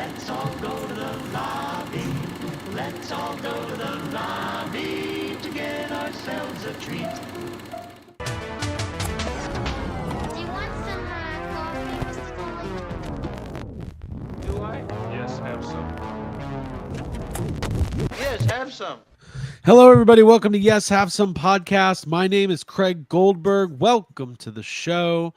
Let's all go to the lobby. Let's all go to the lobby to get ourselves a treat. Do you want some coffee, Mr. Tully? Do I? Yes, have some. Yes, have some. Hello, everybody. Welcome to Yes Have Some podcast. My name is Craig Goldberg. Welcome to the show.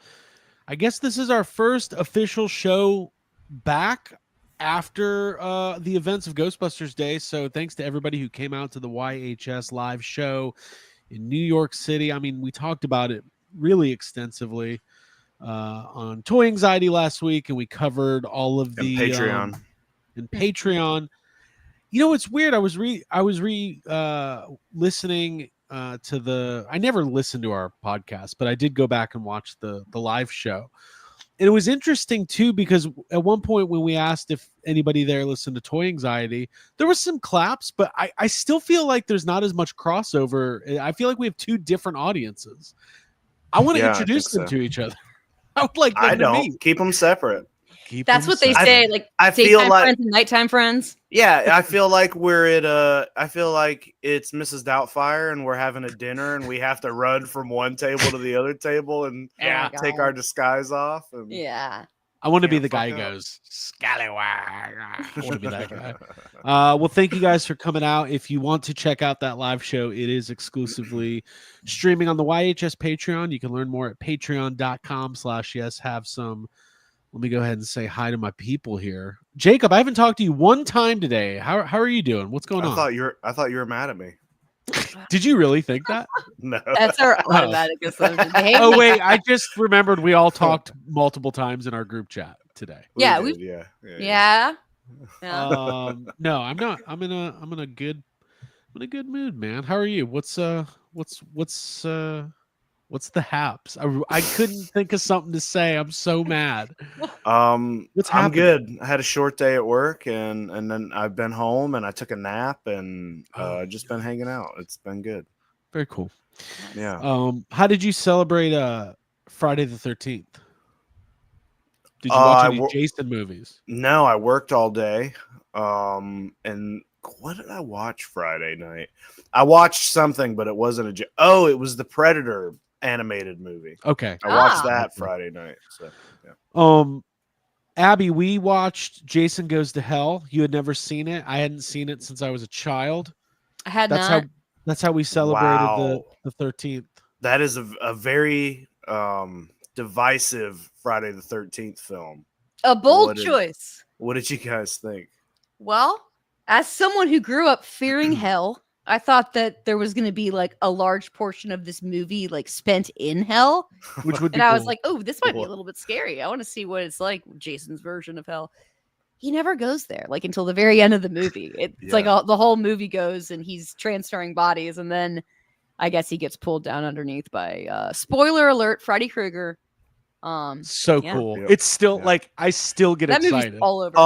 I guess this is our first official show back after the events of Ghostbusters Day. So thanks to everybody who came out to the YHS live show in New York City. I mean, we talked about it really extensively on Toy Anxiety last week, and we covered all of the Patreon. And Patreon. You know, it's weird. I was listening to the. I never listened to our podcast, but I did go back and watch the live show, and it was interesting too because at one point when we asked if anybody there listened to Toy Anxiety, there was some claps, but I still feel like there's not as much crossover. I feel like we have two different audiences. I want to introduce them to each other. I would like them I to don't meet. keep them separate. That's what they separate. say. Like I daytime feel like friends and nighttime friends. Yeah, I feel like we're at I feel like it's Mrs. Doubtfire and we're having a dinner and we have to run from one table to the other table and take our disguise off. And Yeah. I want to be the guy who goes, Scallywag. I want to be that guy. Well, thank you guys for coming out. If you want to check out that live show, it is exclusively streaming on the YHS Patreon. You can learn more at patreon.com/yeshavesome. Let me go ahead and say hi to my people here. Jacob, I haven't talked to you one time today. How are you doing? What's going on? I thought you were mad at me. Did you really think that? No. That's our automatic assumption. Oh, wait. I just remembered we all talked multiple times in our group chat today. Yeah, Yeah. No, I'm not. I'm in a good mood, man. How are you? What's the haps? I couldn't think of something to say. I'm so mad. I'm happening? good. I had a short day at work and then I've been home and I took a nap and just been hanging out. It's been good. Very cool. Yeah. How did you celebrate Friday the 13th? Did you watch any Jason movies? No, I worked all day. And what did I watch Friday night? I watched something, but it wasn't it was the Predator animated movie. Okay. I watched that Friday night. So yeah. Abby, we watched Jason Goes to Hell. You had never seen it. I hadn't seen it since I was a child. I had not. That's how we celebrated the 13th. That is a very divisive Friday the 13th film. A bold choice. What did you guys think? Well, as someone who grew up fearing hell, I thought that there was going to be like a large portion of this movie like spent in hell, which would be I was like, oh, this might be a little bit scary. I want to see what it's like, Jason's version of hell. He never goes there, like until the very end of the movie. It's like the whole movie goes and he's transferring bodies, and then I guess he gets pulled down underneath by spoiler alert, Freddy Krueger. So cool. It's still like I still get excited. Movie's all over.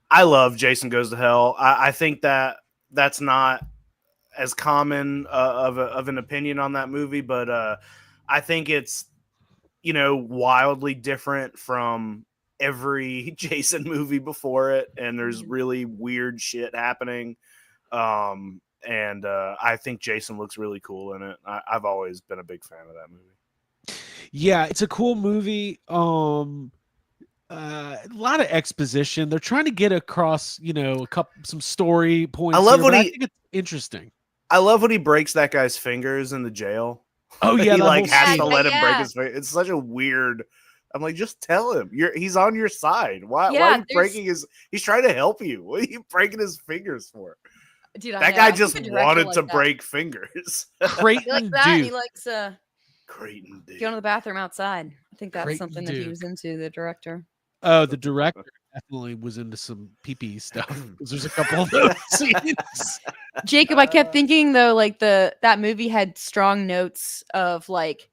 I love Jason Goes to Hell. I think that's not as common of an opinion on that movie, but I think it's wildly different from every Jason movie before it, and there's really weird shit happening. And I think Jason looks really cool in it. I've always been a big fan of that movie. Yeah, it's a cool movie. A lot of exposition. They're trying to get across, some story points. I think it's interesting. I love when he breaks that guy's fingers in the jail. Oh yeah, he has to let him break his finger. It's such a weird. I'm like, just tell him he's on your side. Why are you breaking his? He's trying to help you. What are you breaking his fingers for? Dude, that guy just wanted to break fingers. Creighton like that. He likes Creighton dude. Go to the bathroom outside. I think that's Creighton something that he was into. The director. Oh, the director definitely was into some pee stuff. There's a couple of those scenes. Jacob, I kept thinking though, like that movie had strong notes of like,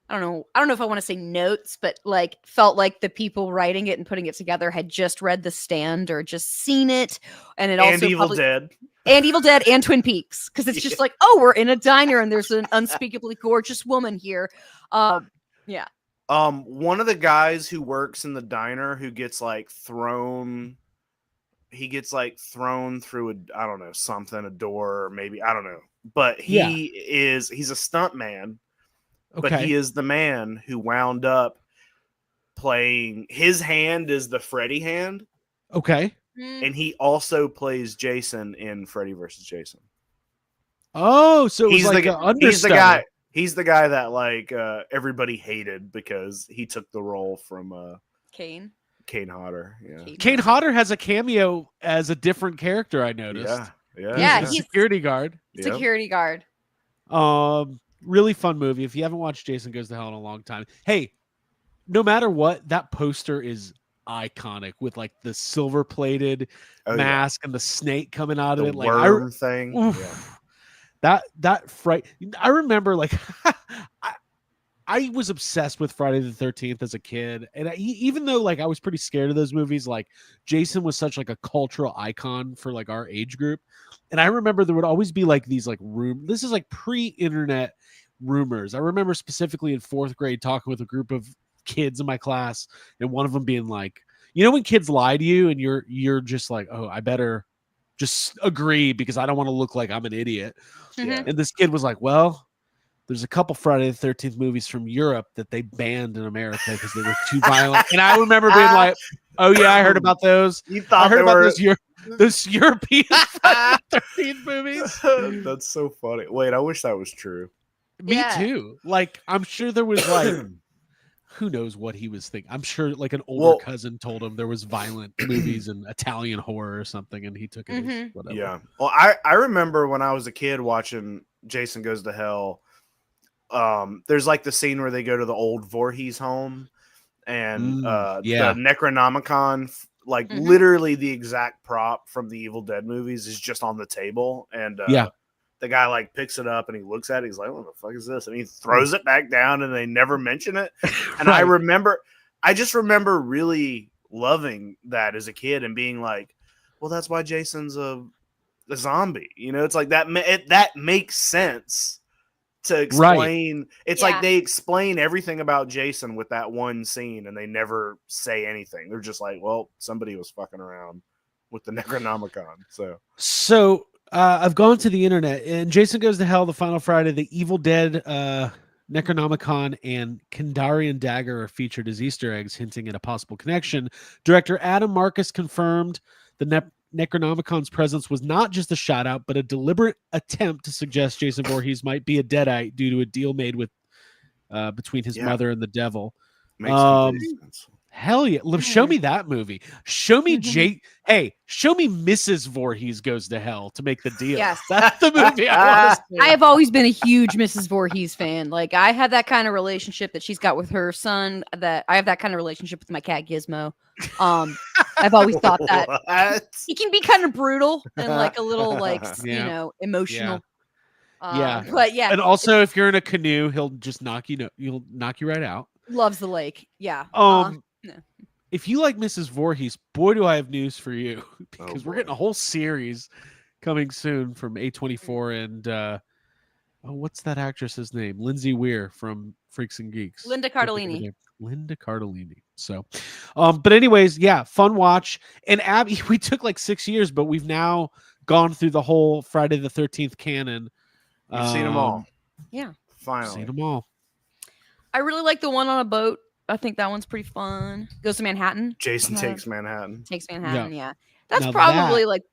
I don't know if I want to say notes, but like felt like the people writing it and putting it together had just read The Stand or just seen it, and it also Evil Dead. And Evil Dead and Twin Peaks, because it's just like, oh, we're in a diner and there's an unspeakably gorgeous woman here. Yeah. One of the guys who works in the diner who gets like thrown. He gets like thrown through I don't know, something, a door, or maybe, I don't know. But he's a stunt man. But Okay. he is the man who wound up playing, his hand is the Freddy hand. Okay. And he also plays Jason in Freddy versus Jason. Oh, so it was He's like the, an understudy. he's the guy that like everybody hated because he took the role from Kane. Kane Hodder. Yeah. Kane Hodder has a cameo as a different character, I noticed. Yeah, He's a he's security guard. Security guard. Really fun movie. If you haven't watched Jason Goes to Hell in a long time, hey, no matter what, that poster is iconic with like the silver plated mask and the snake coming out of the it. Like worm thing. That fright. I remember like I was obsessed with Friday the 13th as a kid. And even though like I was pretty scared of those movies, like Jason was such like a cultural icon for like our age group. And I remember there would always be like these like this is like pre-internet rumors. I remember specifically in 4th grade talking with a group of kids in my class and one of them being like, you know, when kids lie to you and you're just like, oh, I better just agree because I don't want to look like I'm an idiot. And this kid was like, well, there's a couple Friday the 13th movies from Europe that they banned in America because they were too violent. And I remember being like, oh yeah, I heard about those. You thought I heard about were... those European Friday the 13th movies. That's so funny. Wait, I wish that was true. Me too. Like, I'm sure there was like, who knows what he was thinking. I'm sure like an older cousin told him there was violent movies and Italian horror or something, and he took it as whatever. Yeah. Well, I remember when I was a kid watching Jason Goes to Hell. There's like the scene where they go to the old Voorhees home and the Necronomicon, like literally the exact prop from the Evil Dead movies is just on the table. And the guy like picks it up and he looks at it. He's like, what the fuck is this? And he throws it back down and they never mention it. And I just remember really loving that as a kid and being like, well, that's why Jason's a zombie. You know, it's like that makes sense. To explain, it's like they explain everything about Jason with that one scene, and they never say anything. They're just like, "Well, somebody was fucking around with the Necronomicon." So I've gone to the internet, and Jason Goes to Hell, The Final Friday, The Evil Dead, Necronomicon, and Kandarian Dagger are featured as Easter eggs, hinting at a possible connection. Director Adam Marcus confirmed the Necronomicon's presence was not just a shout out, but a deliberate attempt to suggest Jason Voorhees might be a Deadite due to a deal made with between his mother and the devil. Makes sense. Hell yeah. Show me that movie. Show me show me Mrs. Voorhees Goes to Hell to make the deal. Yes. That's the movie I want to see. I have always been a huge Mrs. Voorhees fan. Like, I had that kind of relationship that she's got with her son, that I have that kind of relationship with my cat Gizmo. I've always thought that he can be kind of brutal and like a little like you know, emotional. But yeah. And also if you're in a canoe, he'll just knock you right out. Loves the lake. Yeah. If you like Mrs. Voorhees, boy, do I have news for you, because we're getting a whole series coming soon from A24 and what's that actress's name? Lindsay Weir from Freaks and Geeks. Linda Cardellini. So, but anyways, yeah, fun watch. And Abby, we took like 6 years, but we've now gone through the whole Friday the 13th canon. You've seen them all. Yeah. Finally. Seen them all. I really like the one on a boat. I think that one's pretty fun. Goes to Manhattan. Jason Takes Manhattan. Yeah. That's probably like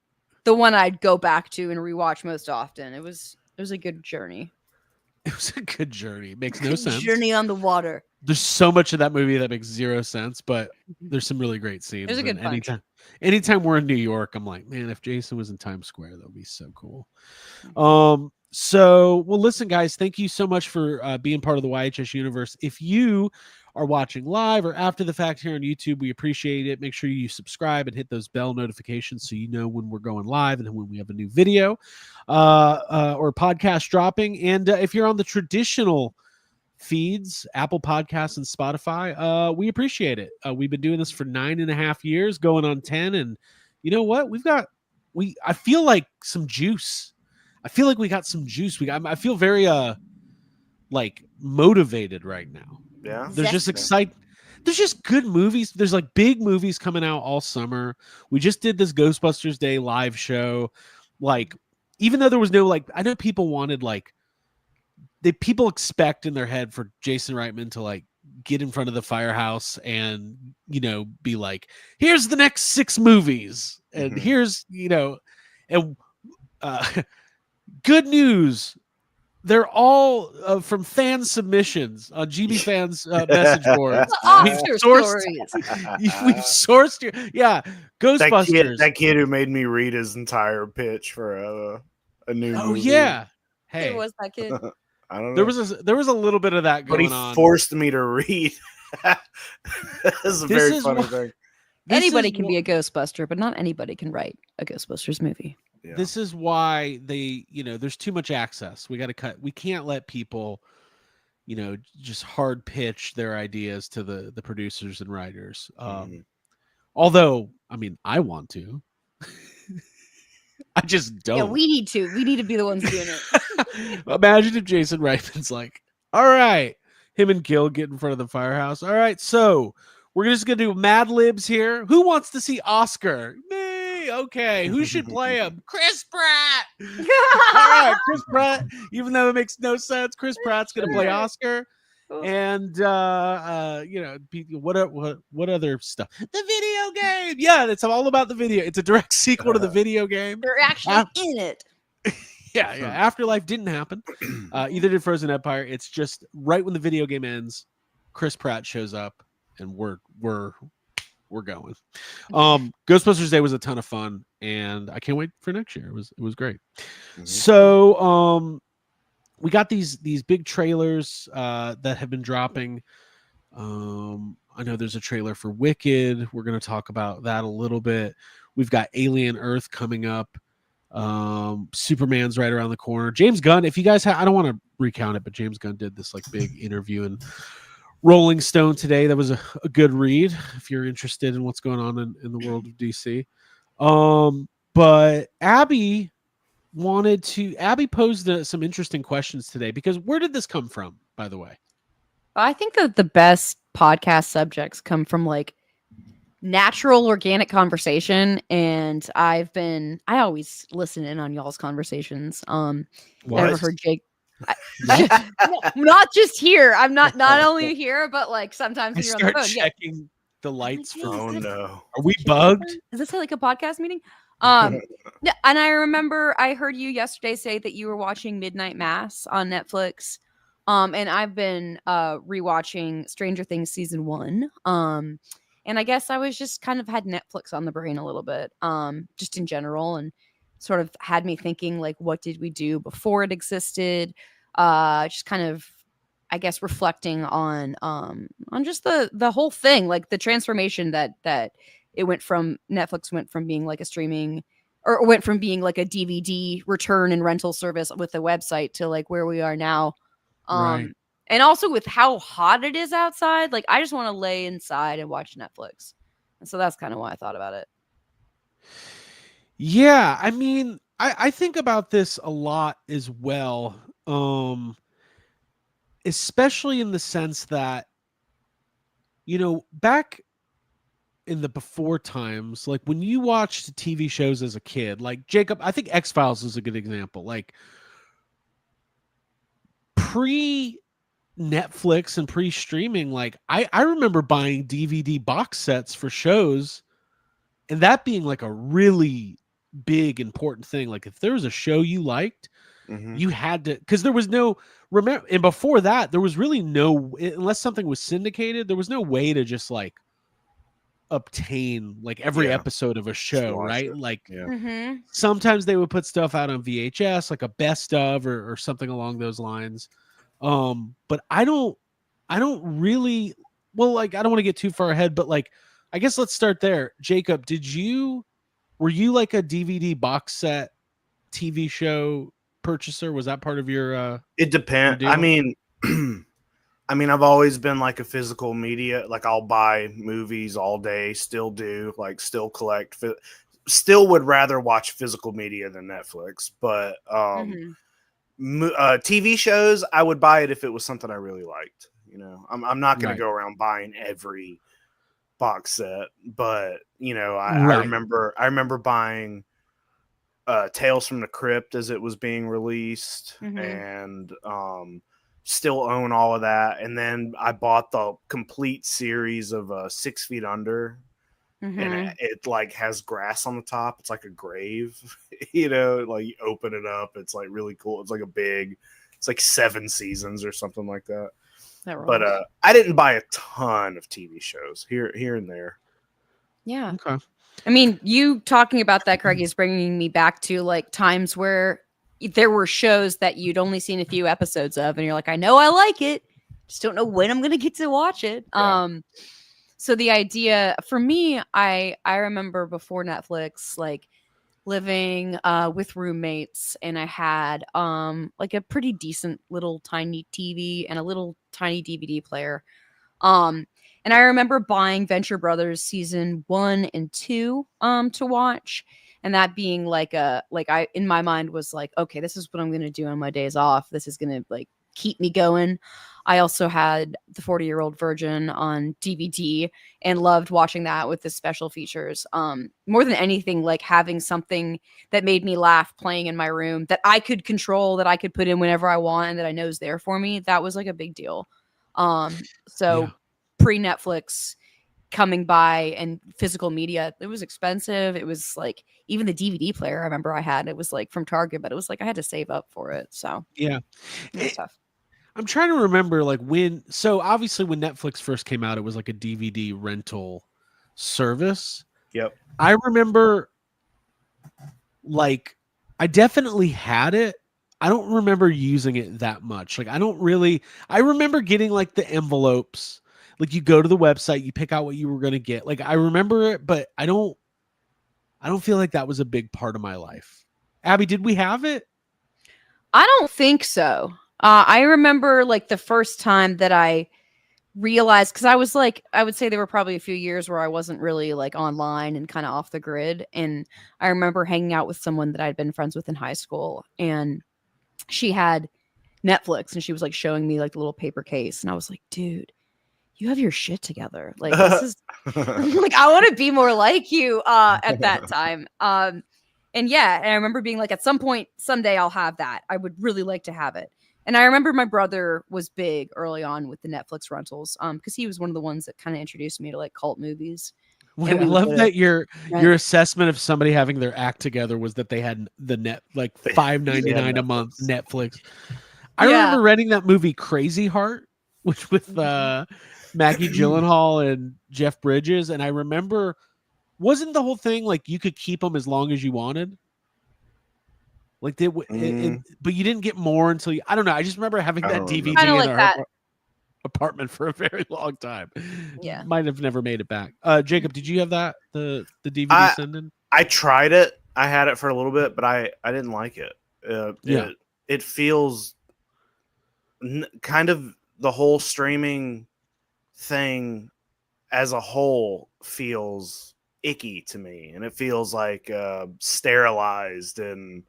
the one I'd go back to and rewatch most often. It was a good journey. It was a good journey. It makes no sense. Journey on the water. There's so much of that movie that makes zero sense, but there's some really great scenes. There's a good punch. Anytime we're in New York, I'm like, man, if Jason was in Times Square, that would be so cool. So, well, listen, guys, thank you so much for being part of the YHS universe. If you are watching live or after the fact here on YouTube, we appreciate it. Make sure you subscribe and hit those bell notifications so you know when we're going live and when we have a new video or podcast dropping. And if you're on the traditional feeds, Apple Podcasts and Spotify, we appreciate it. We've been doing this for 9.5 years, going on 10. And you know what? I feel like some juice. I feel like we got some juice. I feel very like motivated right now. Yeah. There's just Zesty. There's just good movies. There's like big movies coming out all summer. We just did this Ghostbusters Day live show. Like, even though there was no, like, I know people wanted, like, people expect in their head for Jason Reitman to, like, get in front of the firehouse and, be like, here's the next 6 movies. And here's, and good news. They're all from fan submissions on GB fans message boards. The Oscar stories. We've sourced Ghostbusters. That kid who made me read his entire pitch for a new movie. Yeah. Hey, Who was that kid? I don't know. There was a little bit of that going on. But he forced me to read. This is a very funny thing. Anybody can be a Ghostbuster, but not anybody can write a Ghostbusters movie. Yeah. This is why they, there's too much access. We got to cut. We can't let people, just hard pitch their ideas to the producers and writers. Although, I mean, I want to. I just don't. Yeah, we need to. We need to be the ones doing it. Imagine if Jason Reitman's like, all right, him and Gil get in front of the firehouse. All right, so we're just going to do Mad Libs here. Who wants to see Oscar? Me. Okay, who should play him? Chris Pratt. All right, Chris Pratt. Even though it makes no sense, Chris Pratt's going to play Oscar. And what other stuff? The video game. Yeah, it's all about the video. It's a direct sequel to the video game. They're actually in it. Yeah. Afterlife didn't happen. Either did Frozen Empire. It's just right when the video game ends, Chris Pratt shows up, and we're going. Ghostbusters Day was a ton of fun, and I can't wait for next year. It was great. So we got these big trailers that have been dropping. I know there's a trailer for Wicked. We're going to talk about that a little bit. We've got Alien Earth coming up. Superman's right around the corner. James Gunn, if you guys I don't want to recount it, but James Gunn did this like big interview in Rolling Stone today. That was a good read if you're interested in what's going on in the world of DC. But Abby posed some interesting questions today, because where did this come from, by the way? I think that the best podcast subjects come from like natural organic conversation, and I always listen in on y'all's conversations. Never heard Jake. Not just here. I'm not only here, but like sometimes when you're on the phone. Checking the lights for. Oh no, are we bugged? Is this like a podcast meeting? And I remember I heard you yesterday say that you were watching Midnight Mass on Netflix. And I've been rewatching Stranger Things season 1. And I guess I was just kind of had Netflix on the brain a little bit, just in general, and sort of had me thinking like, what did we do before it existed? Just kind of, I guess, reflecting on just the whole thing, like the transformation that it went from. Netflix went from being like a streaming, or went from being like a DVD return and rental service with a website to like where we are now. Right. And also with how hot it is outside, like I just want to lay inside and watch Netflix. And so that's kind of why I thought about it. Yeah, I mean, I think about this a lot as well. Especially in the sense that, back in the before times, like when you watched TV shows as a kid, like Jacob, I think X-Files is a good example. Like pre-Netflix and pre-streaming, like I remember buying DVD box sets for shows, and that being like a really big important thing. Like if there was a show you liked, you had to, because there was no, remember, and before that there was really no, unless something was syndicated, there was no way to just like obtain like every episode of a show, right? Like sometimes they would put stuff out on VHS, like a best of or something along those lines. But I don't really, well, like I don't want to get too far ahead, but like I guess let's start there. Jacob, were you like a DVD box set TV show purchaser? Was that part of your it depends. I mean I've always been like a physical media, like I'll buy movies all day, still do, like still collect, still would rather watch physical media than Netflix, but TV shows I would buy it if it was something I really liked, You know, I'm not going Right. to go around buying every box set, but you know, I Right. remember buying Tales from the Crypt as it was being released, Mhm. and still own all of that. And then I bought the complete series of 6 Feet Under, and Mhm. it like has grass on the top. It's like a grave, you know. Like you open it up, it's like really cool. It's like it's like 7 seasons or something like that. That But rules. I didn't buy a ton of TV shows here and there. Yeah. Okay. I mean, you talking about that, Craig, is bringing me back to like times where there were shows that you'd only seen a few episodes of, and you're like, I know I like it, just don't know when I'm gonna get to watch it. Yeah. So the idea for me, I remember before Netflix, like living with roommates, and I had like a pretty decent little tiny TV and a little tiny DVD player. And I remember buying Venture Brothers season 1 and 2 to watch, and that being like I in my mind was like, okay, this is what I'm gonna do on my days off. This is gonna like keep me going. I also had the 40-Year-Old Virgin on DVD and loved watching that with the special features. More than anything, like having something that made me laugh playing in my room that I could control, that I could put in whenever I want, and that I know is there for me. That was like a big deal. So Yeah. pre-Netflix coming by and physical media, it was expensive. It was like even the DVD player I remember I had, it was like from Target, but it was like I had to save up for it. So Yeah. it was It- tough. I'm trying to remember like so obviously when Netflix first came out, it was like a DVD rental service. Yep. I remember like I definitely had it. I don't remember using it that much. Like I remember getting like the envelopes. Like you go to the website, you pick out what you were going to get. Like I remember it, but I don't feel like that was a big part of my life. Abby, did we have it? I don't think so. I remember like the first time that I realized, because I was like, I would say there were probably a few years where I wasn't really like online and kind of off the grid. And I remember hanging out with someone that I'd been friends with in high school, and she had Netflix, and she was like showing me like the little paper case, and I was like, dude, you have your shit together. Like this is like I want to be more like you at that time. And yeah, and I remember being like, at some point someday I'll have that. I would really like to have it. And I remember my brother was big early on with the Netflix rentals, because he was one of the ones that kind of introduced me to like cult movies. Wait, And I we would love go to that your rent. assessment of somebody having their act together was that they had the net like $5.99 a month Netflix. I Yeah. remember renting that movie Crazy Heart, which with Maggie Gyllenhaal and Jeff Bridges, and I remember wasn't the whole thing like you could keep them as long as you wanted? Like but you didn't get more until I don't know. I just remember having I that don't DVD remember. Kinda in like our that. apartment for a very long time. Yeah. Might have never made it back. Jacob, did you have that the DVD I- send-in? I tried it. I had it for a little bit, but I didn't like it. Yeah. It feels kind of the whole streaming thing as a whole feels icky to me, and it feels like sterilized and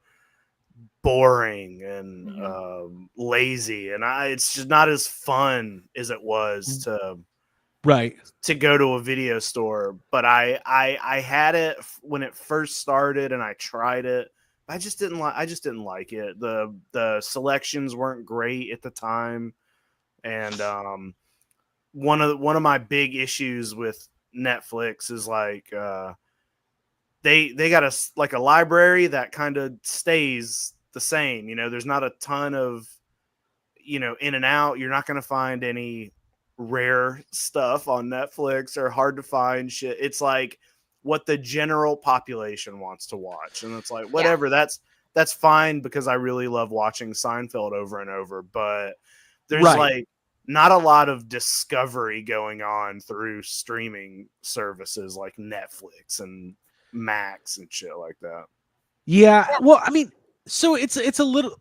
boring and lazy, and it's just not as fun as it was Right. to go to a video store. But I had it when it first started, and I tried it. I just didn't like it. The selections weren't great at the time, and one of my big issues with Netflix is like they got a library that kind of stays the same. You know, there's not a ton of in and out. You're not going to find any rare stuff on Netflix or hard to find shit. It's like what the general population wants to watch, and it's like whatever. That's fine, because I really love watching Seinfeld over and over, but there's like not a lot of discovery going on through streaming services like Netflix and Max and shit like that. Yeah. Well, I mean, so it's a little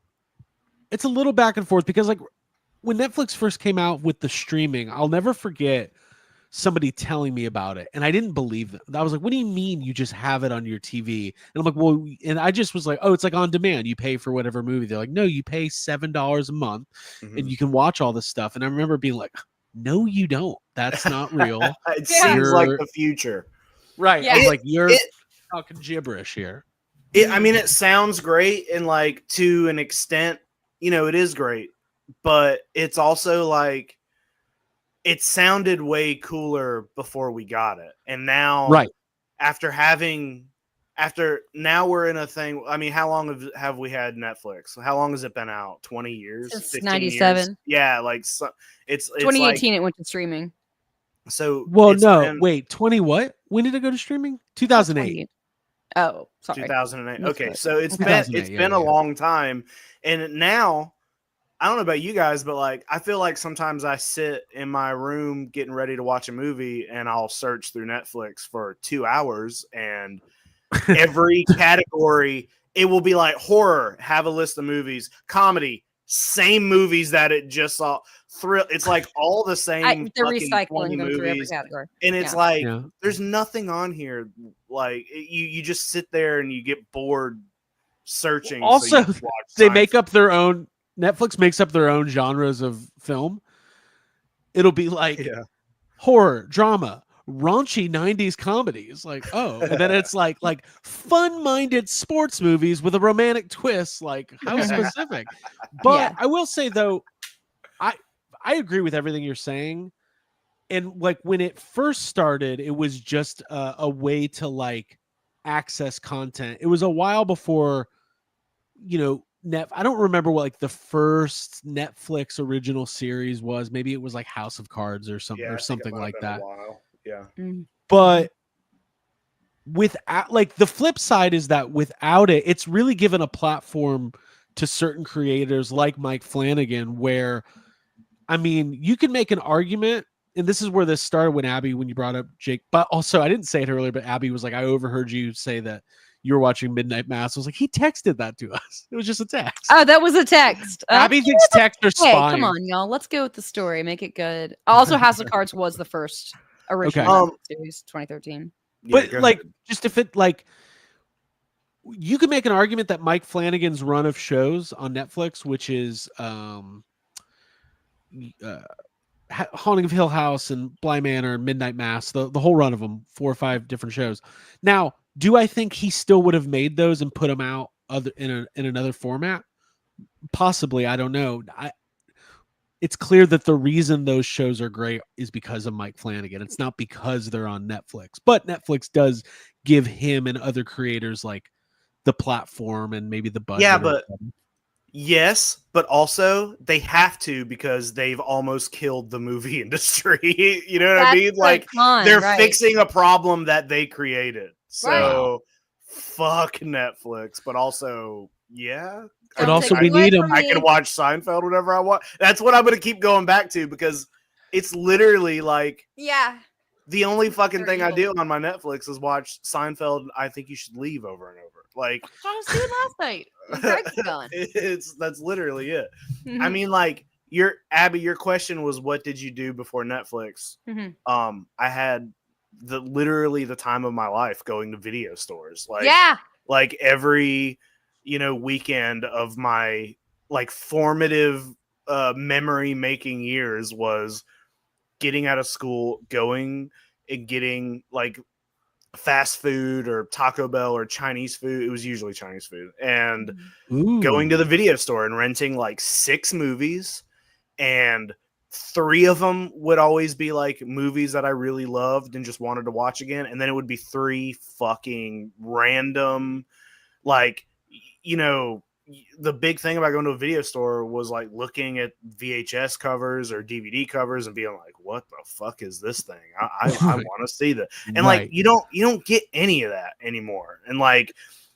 back and forth, because like when Netflix first came out with the streaming, I'll never forget somebody telling me about it, and I didn't believe them. I was like, what do you mean you just have it on your TV? And I'm like, well, and I just was like, oh, it's like on demand. You pay for whatever movie. They're like, no, you pay $7 a month and you can watch all this stuff. And I remember being like, no, you don't. That's not real. It Yeah. seems like You're- the future. Right. Yeah. I was like, you're It- talking gibberish here. I mean, it sounds great, and like to an extent, it is great, but it's also like it sounded way cooler before we got it, and now, Right. after now we're in a thing. I mean, how long have we had Netflix? How long has it been out? 20 years, Since 15 '97. years? Yeah, like it's 2018, like, it went to streaming. so. Well, it's no, been wait, 20 what? When did it go to streaming? 2008. Oh, sorry. 2008. Missed Okay, it. so it's 2008, been yeah, a yeah. long time, and now I don't know about you guys, but like I feel like sometimes I sit in my room getting ready to watch a movie, and I'll search through Netflix for 2 hours, and every category it will be like horror, have a list of movies, comedy, same movies that it just saw, thrill. It's like all the same They're fucking 20 recycling them through every movies. category. And it's Yeah. like Yeah. there's nothing on here. Like you just sit there and you get bored searching. so Also, you watch They make Seinfeld. up their own, Netflix makes up their own genres of film. It'll be like Yeah. horror, drama, raunchy 90s comedies. Like, oh, and then it's like fun-minded sports movies with a romantic twist. Like, how specific? But Yeah. I will say though, I agree with everything you're saying. And like when it first started, it was just a way to like access content. It was a while before, I don't remember what like the first Netflix original series was. Maybe it was like House of Cards or something Yeah, I think it something might have like been a that. while. Yeah. But without, like, the flip side is that without it, it's really given a platform to certain creators like Mike Flanagan, where, I mean, you can make an argument, and this is where this started when you brought up Jake, but also I didn't say it earlier, but Abby was like, I overheard you say that you were watching Midnight Mass. I was like, he texted that to us. It was just a text. Oh, that was a text. Abby thinks texts are Hey, spying. come on, y'all. Let's go with the story. Make it good. Also, House of Cards was the first original Okay. Netflix series, 2013. But go like, ahead. just if it like, you could make an argument that Mike Flanagan's run of shows on Netflix, which is Haunting of Hill House and Bly Manor and Midnight Mass, the whole run of them, 4 or 5 different shows. Now, do I think he still would have made those and put them out in another format? Possibly, I don't know. It's clear that the reason those shows are great is because of Mike Flanagan. It's not because they're on Netflix, but Netflix does give him and other creators like the platform and maybe the budget. Yeah, but yes, but also they have to, because they've almost killed the movie industry. You know what I mean? Like, they're fixing a problem that they created. So fuck Netflix, but also, yeah. But also we need them. I can watch Seinfeld whenever I want. That's what I'm going to keep going back to, because it's literally like, Yeah. the only fucking thing I evil. do on my Netflix is watch Seinfeld. I think you should leave over and over. Like, I was doing last night. Greg's gone. that's literally it. Mm-hmm. I mean, like, Abby, your question was, what did you do before Netflix? Mm-hmm. I had literally the time of my life going to video stores. Like, Yeah. like every, weekend of my like formative memory making years was getting out of school, going and getting like fast food or Taco Bell or Chinese food. It was usually Chinese food, and going to the video store and renting like 6 movies, and 3 of them would always be like movies that I really loved and just wanted to watch again. And then it would be 3 fucking random, like, the big thing about going to a video store was like looking at VHS covers or DVD covers and being like, what the fuck is this thing? I want to see that. And like, you don't get any of that anymore. And like,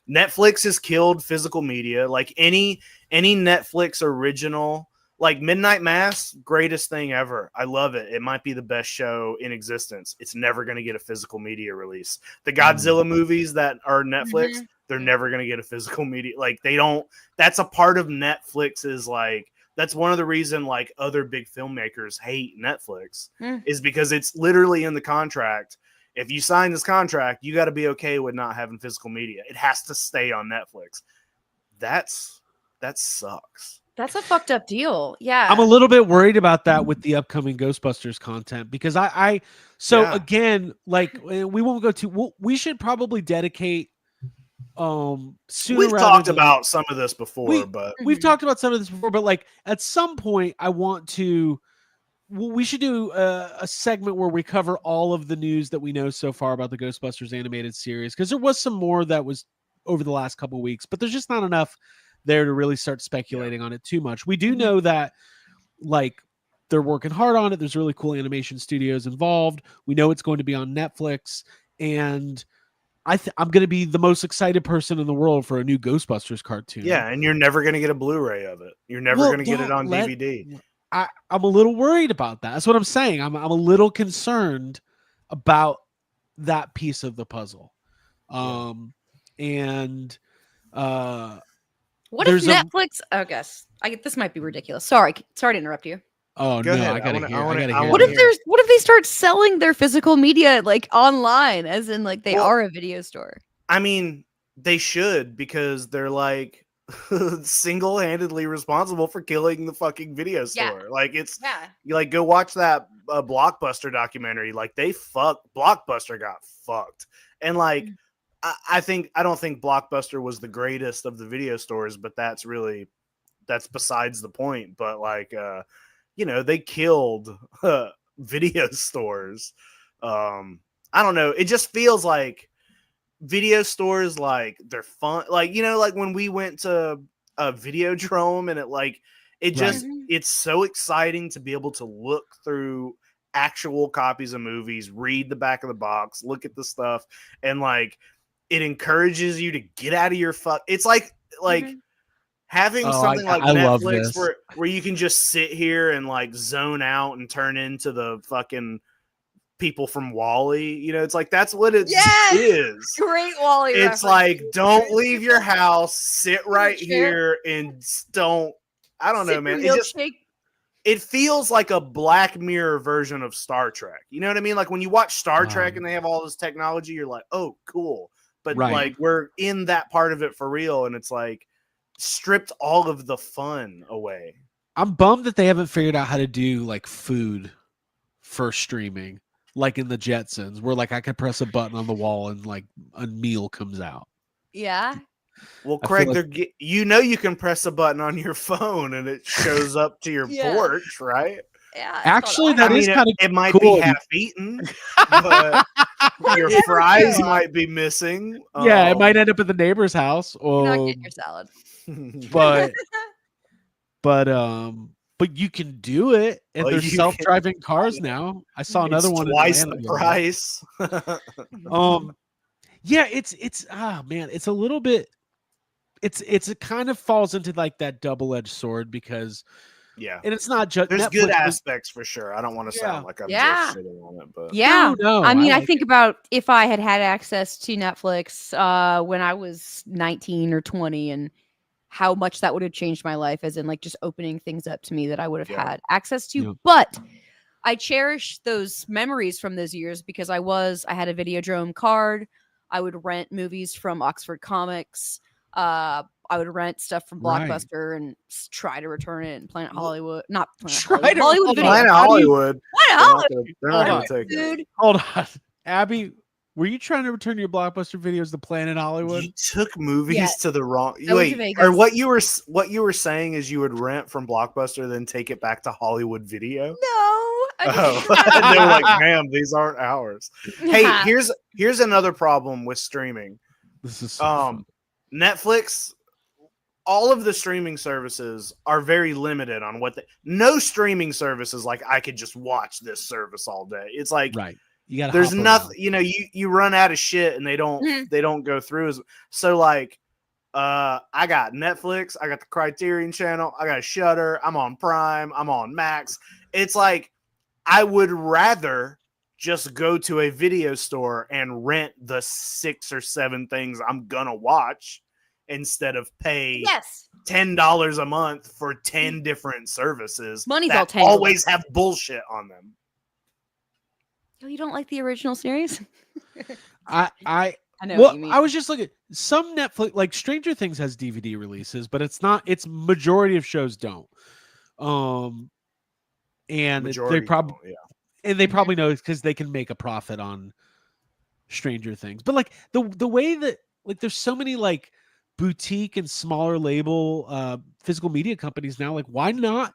Netflix has killed physical media. Like any Netflix original, like Midnight Mass, greatest thing ever. I love it. It might be the best show in existence. It's never going to get a physical media release. The Godzilla movies that are Netflix, they're never going to get a physical media. Like, they don't, that's a part of Netflix's, like, that's one of the reason like other big filmmakers hate Netflix is because it's literally in the contract. If you sign this contract, you got to be okay with not having physical media. It has to stay on Netflix. That sucks. That's a fucked up deal. Yeah. I'm a little bit worried about that with the upcoming Ghostbusters content because Yeah. again, like we won't go to. We should probably dedicate sooner We've rather talked than about some of this before, we but we've Mhm. talked about some of this before, but like at some point, I want to. We should do a segment where we cover all of the news that we know so far about the Ghostbusters animated series because there was some more that was over the last couple of weeks, but there's just not enough there to really start speculating on it too much. We do Mhm. know that like they're working hard on it. There's really cool animation studios involved. We know it's going to be on Netflix, and I'm going to be the most excited person in the world for a new Ghostbusters cartoon. yeah, and you're never going to get a Blu-ray of it. You're never Well, going to get it on DVD. I'm a little worried about that. That's what I'm saying. I'm a little concerned about that piece of the puzzle. And What if there's a Netflix? Oh, guess this might be ridiculous. Sorry to interrupt you. oh Go no, ahead. I gotta hear. I gotta I hear. What wanna if what if they start selling their physical media like online, as in like they Well, are a video store? I mean, they should because they're like single-handedly responsible for killing the fucking video Yeah. store. Like it's Yeah. you like go watch that Blockbuster documentary. Like Blockbuster got fucked, and like Mhm. I don't think Blockbuster was the greatest of the video stores, but that's besides the point. But like they killed video stores. I don't know. It just feels like video stores, like they're fun. Like like when we went to a Videodrome, and it just Right. it's so exciting to be able to look through actual copies of movies, read the back of the box, look at the stuff, and like it encourages you to get out of your It's like Mhm. having Oh, something like I love Netflix this. where you can just sit here and like zone out and turn into the fucking people from Wall-E. It's like that's what it Yes! is. Great Wall-E It's reference. like don't leave your house, sit right chair. here and don't. I don't know, Sit man. your milkshake. It feels like a Black Mirror version of Star Trek. You know what I mean? Like when you watch Star Trek and they have all this technology, you're like, oh, cool. But Right. like we're in that part of it for real, and it's like stripped all of the fun away. I'm bummed that they haven't figured out how to do like food for streaming, like in the Jetsons, where like I could press a button on the wall and like a meal comes out. Yeah. Well, I Craig, feel like- you can press a button on your phone and it shows up to your Yeah. porch, right? Yeah. it's Actually, called that I is mean, kind of it might cool. be half eaten, but your fries might be missing. Yeah, it might end up at the neighbor's house. You're not Or, getting your salad. but but you can do it, and Well, there's you can- self-driving cars now. I saw another it's one in twice Atlanta the the other day. price. Yeah, it's man, it's a little bit. It kind of falls into like that double-edged sword because, Yeah, and it's not just there's Netflix good is- aspects for sure. I don't want to Yeah. sound like I'm Yeah. just shitting on it, but Yeah. No, I mean, I like think it. about if I had had access to Netflix when I was 19 or 20 and how much that would have changed my life, as in like just opening things up to me that I would have Yeah. had access to. Yeah. But I cherish those memories from those years because I had a Videodrome card. I would rent movies from Oxford Comics. I would rent stuff from Right. Blockbuster and try to return it in Planet Hollywood. Not Planet Try Hollywood. to- Hollywood hold Video. on. Planet How do you- Hollywood, Planet Hollywood. they're not Hold going on. to take it. Dude. Hold on, Abby. Were you trying to return your Blockbuster videos to Planet Hollywood? You took movies Yeah. to the wrong. I went to Vegas. Or what you were saying is you would rent from Blockbuster, then take it back to Hollywood Video. No. I Oh, didn't. they were like, "Ma'am, these aren't ours." Hey, here's another problem with streaming. This is so fun. Netflix, all of the streaming services are very limited on no streaming services like I could just watch this service all day. It's like Right. You got there's nothing, you run out of shit and they don't go through as so like I got Netflix, I got the Criterion channel, I got Shudder, I'm on Prime, I'm on Max. It's like I would rather just go to a video store and rent the 6 or 7 things I'm gonna watch instead of pay Yes. $10 a month for 10 different services Money's that all tangled always have bullshit on them. Oh, you don't like the original series? I I know what you mean. I was just looking. Some Netflix, like Stranger Things, has DVD releases, but it's not. Its majority of shows don't. And Majority, yeah. they probably know because they can make a profit on Stranger Things. But like the way that like there's so many like boutique and smaller label physical media companies now. Like, why not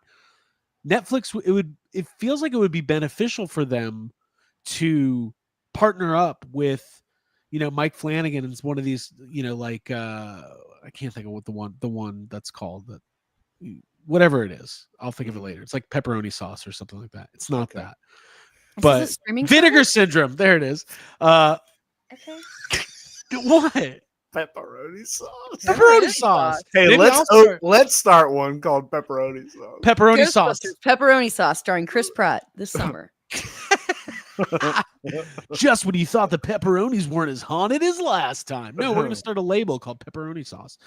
Netflix? It feels like it would be beneficial for them to partner up with, Mike Flanagan and one of these, like I can't think of what the one that's called, that whatever it is. I'll think of it later. It's like pepperoni sauce or something like that. It's not that. Is But this a streaming Vinegar service? Syndrome. There it is. Okay. What? Pepperoni sauce. Pepperoni sauce. Hey, Maybe I'll start- let's start one called pepperoni sauce. Pepperoni sauce. Ghostbusters pepperoni sauce starring Chris Pratt this summer. Just when you thought the pepperonis weren't as haunted as last time. No, we're going to start a label called pepperoni sauce.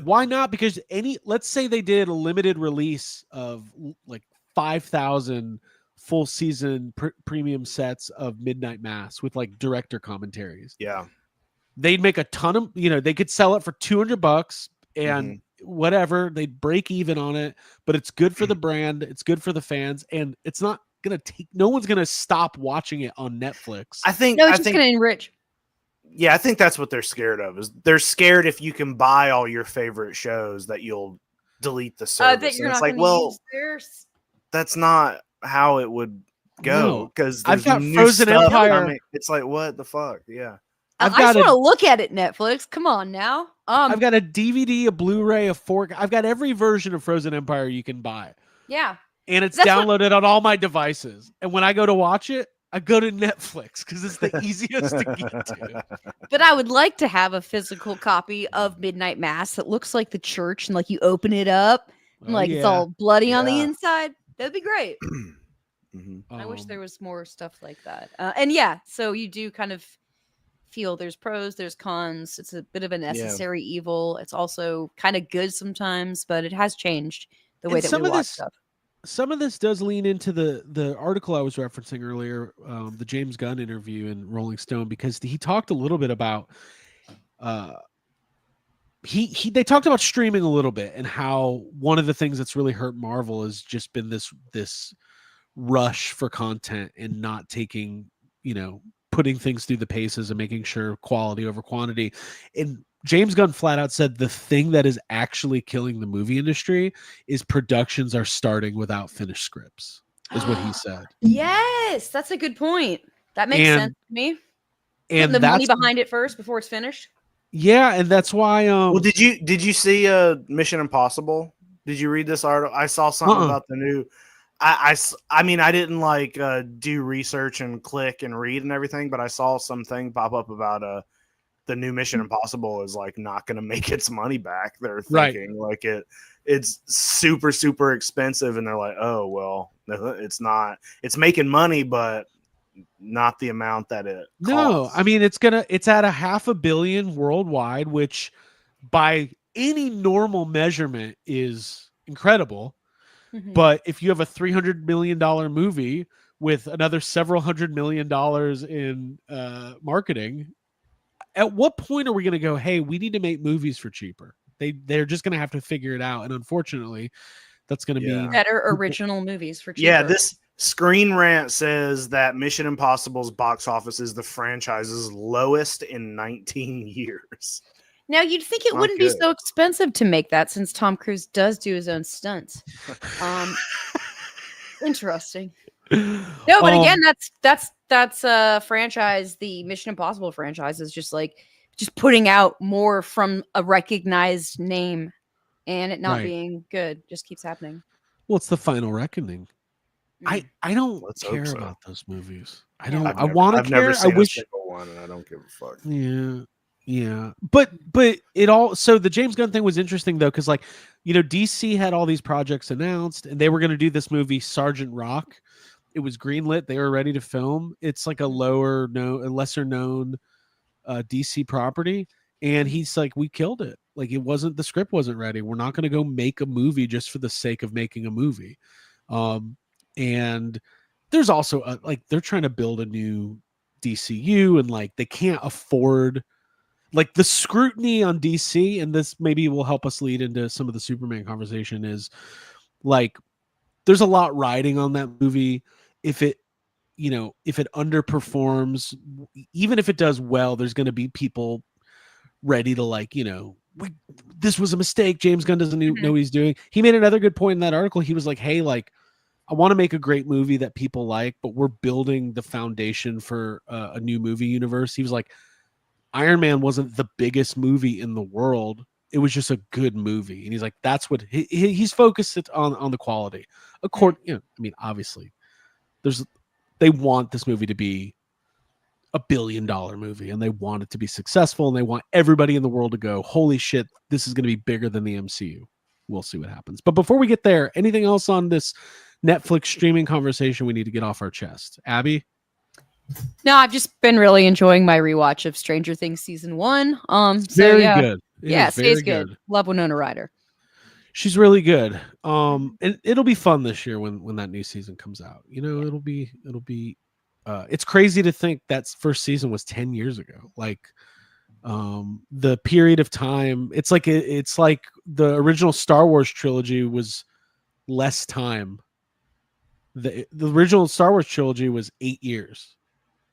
Why not? Because let's say they did a limited release of like 5,000 full season premium sets of Midnight Mass with like director commentaries. Yeah. They'd make a ton of, they could sell it for $200 and whatever, they'd break even on it, but it's good for the brand. It's good for the fans. And it's not going to no one's going to stop watching it on Netflix. I think No, it's just going to enrich. Yeah, I think that's what they're scared of. Is they're scared if you can buy all your favorite shows that you'll delete the service. That you're and it's not like, gonna well, use theirs. that's not how it would go. Because I've got new Frozen stuff Empire. coming. It's like, what the fuck? Yeah. I've I got just want to look at it. Netflix, come on now. I've got a DVD, a Blu-ray, a 4K. I've got every version of Frozen Empire you can buy. Yeah. And it's That's downloaded on all my devices. And when I go to watch it, I go to Netflix because it's the easiest to get to. But I would like to have a physical copy of Midnight Mass that looks like the church, and like you open it up and like it's all bloody on the Yeah. inside. That'd be great. I wish there was more stuff like that. And yeah, so you do kind of feel there's pros, there's cons. It's a bit of a necessary evil. It's also kind of good sometimes, but it has changed the way that we watch stuff. Some of this does lean into the article I was referencing earlier, the James Gunn interview in Rolling Stone, because he talked a little bit about they talked about streaming a little bit and how one of the things that's really hurt Marvel has just been this rush for content and not taking, putting things through the paces and making sure quality over quantity. And James Gunn flat out said the thing that is actually killing the movie industry is productions are starting without finished scripts, is what he said. Yes, that's a good point. That makes sense to me. And the money behind it first before it's finished. Yeah, and that's why. Well, did you see Mission Impossible? Did you read this article? I saw something about the new. I mean, I didn't like do research and click and read and everything, but I saw something pop up about the new Mission Impossible is like not going to make its money back. They're thinking like it's super, super expensive. And they're like, oh, well, it's not, it's making money, but not the amount that it costs. No, I mean, it's at $500 million worldwide, which by any normal measurement is incredible. Mm-hmm. But if you have a $300 million movie with another several $100 million in marketing, at what point are we going to go, hey, we need to make movies for cheaper? They're just going to have to figure it out. And unfortunately, that's going to be better original movies for cheaper. Yeah, this Screen Rant says that Mission Impossible's box office is the franchise's lowest in 19 years. Now, you'd think it wouldn't be so expensive to make that since Tom Cruise does do his own stunts. Interesting. No, but again, that's a franchise. The Mission Impossible franchise is just putting out more from a recognized name, and it not being good just keeps happening. Well, it's the final reckoning. I don't care about those movies. I don't. I want to care. Never seen I wish a single one, and I don't give a fuck. Yeah. But it all. So the James Gunn thing was interesting though, because DC had all these projects announced, and they were going to do this movie Sergeant Rock. It was greenlit. They were ready to film. It's like a lesser known DC property. And he's like, we killed it. Like the script wasn't ready. We're not going to go make a movie just for the sake of making a movie. And there's also they're trying to build a new DCU, and like they can't afford like the scrutiny on DC, and this maybe will help us lead into some of the Superman conversation, is like there's a lot riding on that movie. If it, you know, if it underperforms, even if it does well, there's going to be people ready to like, you know, this was a mistake. James Gunn doesn't know what he's doing. He made another good point in that article. He was like, hey, like, I want to make a great movie that people like, but we're building the foundation for a new movie universe. He was like, Iron Man wasn't the biggest movie in the world. It was just a good movie. And he's like, that's what he's focused on the quality. You know, I mean, obviously they want this movie to be $1 billion movie, and they want it to be successful, and they want everybody in the world to go, holy shit, this is going to be bigger than the MCU. We'll see what happens. But before we get there, anything else on this Netflix streaming conversation we need to get off our chest? Abby? No, I've just been really enjoying my rewatch of Stranger Things season 1. Very good. It stays good. Love Winona Ryder. She's really good. And it'll be fun this year when that new season comes out. You know, it'll be it's crazy to think that first season was 10 years ago. Like the period of time, it's like the original Star Wars trilogy was less time. The original Star Wars trilogy was 8 years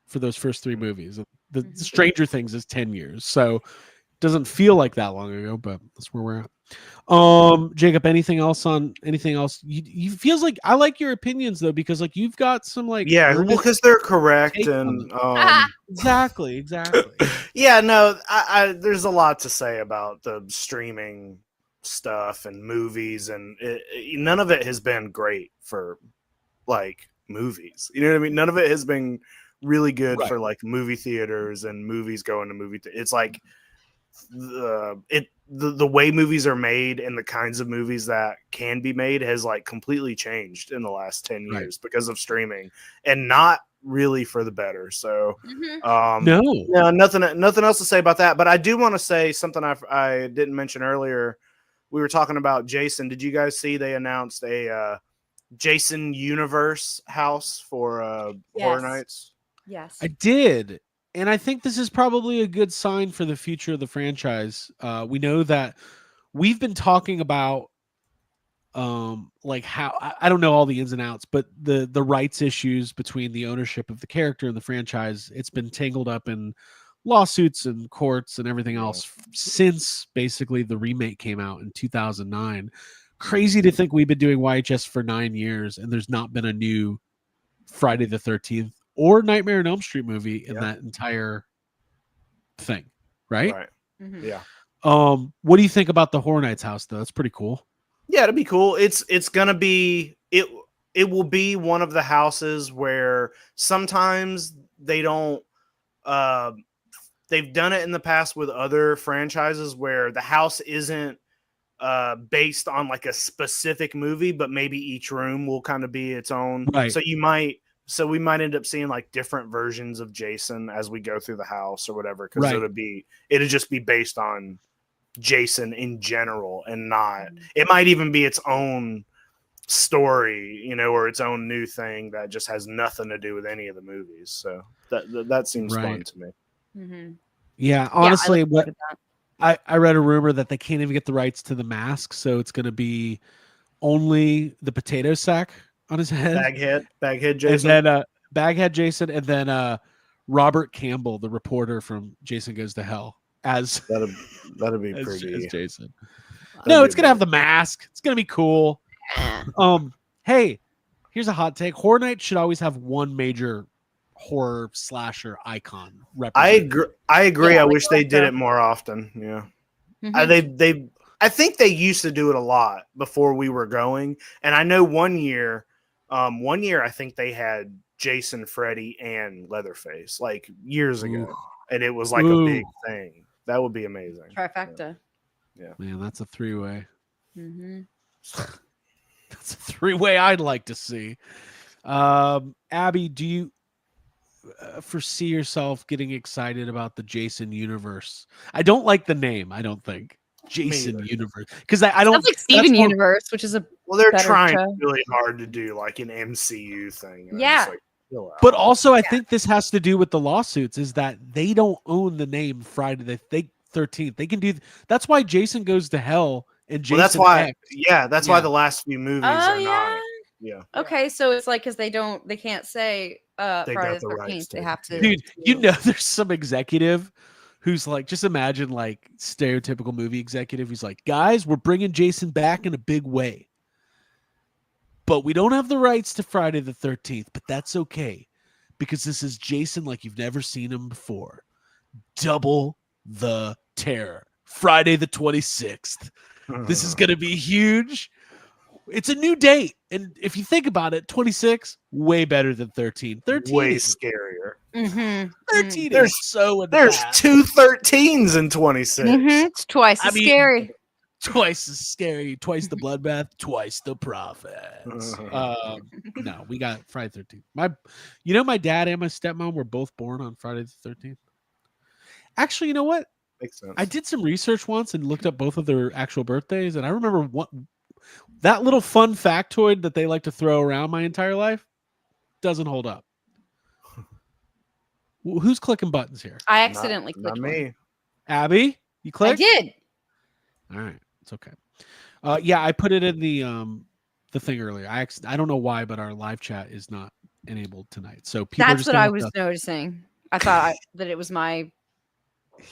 for those first 3 movies. The Stranger Things is 10 years. So it doesn't feel like that long ago, but that's where we're at. Jacob, anything else? You feels like I like your opinions though, because like you've got some like well, because they're correct and exactly. Yeah, no, I there's a lot to say about the streaming stuff and movies, and none of it has been great for like movies. You know what I mean? None of it has been really good for like movie theaters and movies going to movie. It's like the way movies are made and the kinds of movies that can be made has like completely changed in the last 10 years because of streaming, and not really for the better. So no, nothing else to say about that. But I do want to say something I didn't mention earlier. We were talking about Jason. Did you guys see they announced a Jason Universe house for Horror Nights? Yes, I did. And I think this is probably a good sign for the future of the franchise. We know that we've been talking about like how I don't know all the ins and outs, but the rights issues between the ownership of the character and the franchise, it's been tangled up in lawsuits and courts and everything else since basically the remake came out in 2009. Crazy to think we've been doing YHS for 9 years and there's not been a new Friday the 13th or Nightmare on Elm Street movie in that entire thing, right? Yeah. What do you think about the Horror Nights house though? That's pretty cool. Yeah, it'd be cool. It's gonna be it will be one of the houses where sometimes they don't they've done it in the past with other franchises where the house isn't based on like a specific movie, but maybe each room will kind of be its own. So we might end up seeing like different versions of Jason as we go through the house or whatever, because it'd just be based on Jason in general and not, it might even be its own story, you know, or its own new thing that just has nothing to do with any of the movies. So that seems fun to me. Yeah, honestly, I read a rumor that they can't even get the rights to the mask, so it's going to be only the potato sack on his head, baghead Jason, and then baghead Jason, and then Robert Campbell, the reporter from Jason Goes to Hell, as that'd be pretty as Jason. No, it's gonna have the mask. It's gonna be cool. Hey, here's a hot take: Horror Nights should always have one major horror slasher icon. I agree. I wish they did it more often. Yeah, I think they used to do it a lot before we were going, and I know one year I think they had Jason, Freddy, and Leatherface like years ago, and it was like a big thing. That would be amazing. Trifecta. Yeah. Man, that's a 3-way. That's a 3-way I'd like to see. Abby, do you foresee yourself getting excited about the Jason universe? I don't like the name. I don't think Jason universe, because I don't. Sounds like Steven Universe, which is a they're trying really hard to do like an MCU thing. Yeah, chill out. But also, I think this has to do with the lawsuits. Is that they don't own the name Friday the 13th? They can do. That's why Jason Goes to Hell and Jason. Well, that's why. X, Yeah, that's why the last few movies are not. Yeah. Okay, so it's like because they can't say They Friday got the the rights 13th. They to- have to. dude, you know, there's some executive who's like, just imagine like stereotypical movie executive who's like, guys, we're bringing Jason back in a big way, but we don't have the rights to Friday the 13th, but that's okay because this is Jason like you've never seen him before. Double the terror. Friday the 26th. This is going to be huge. It's a new date. And if you think about it, 26, way better than 13. 13 way is scarier. 13 There's- is so There's bad. 2 13s in 26. It's twice as scary. Twice as scary, twice the bloodbath, twice the profits. No, we got Friday 13th. My dad and my stepmom were both born on Friday the 13th. Actually, you know what? Makes sense. I did some research once and looked up both of their actual birthdays, and I remember that little fun factoid that they like to throw around my entire life doesn't hold up. Who's clicking buttons here? I accidentally not clicked me. Abby, you I clicked? did. All right, it's okay. Yeah, I put it in the thing earlier. I don't know why, but our live chat is not enabled tonight. So people are That's just what gonna I have was to- noticing. I thought that it was my.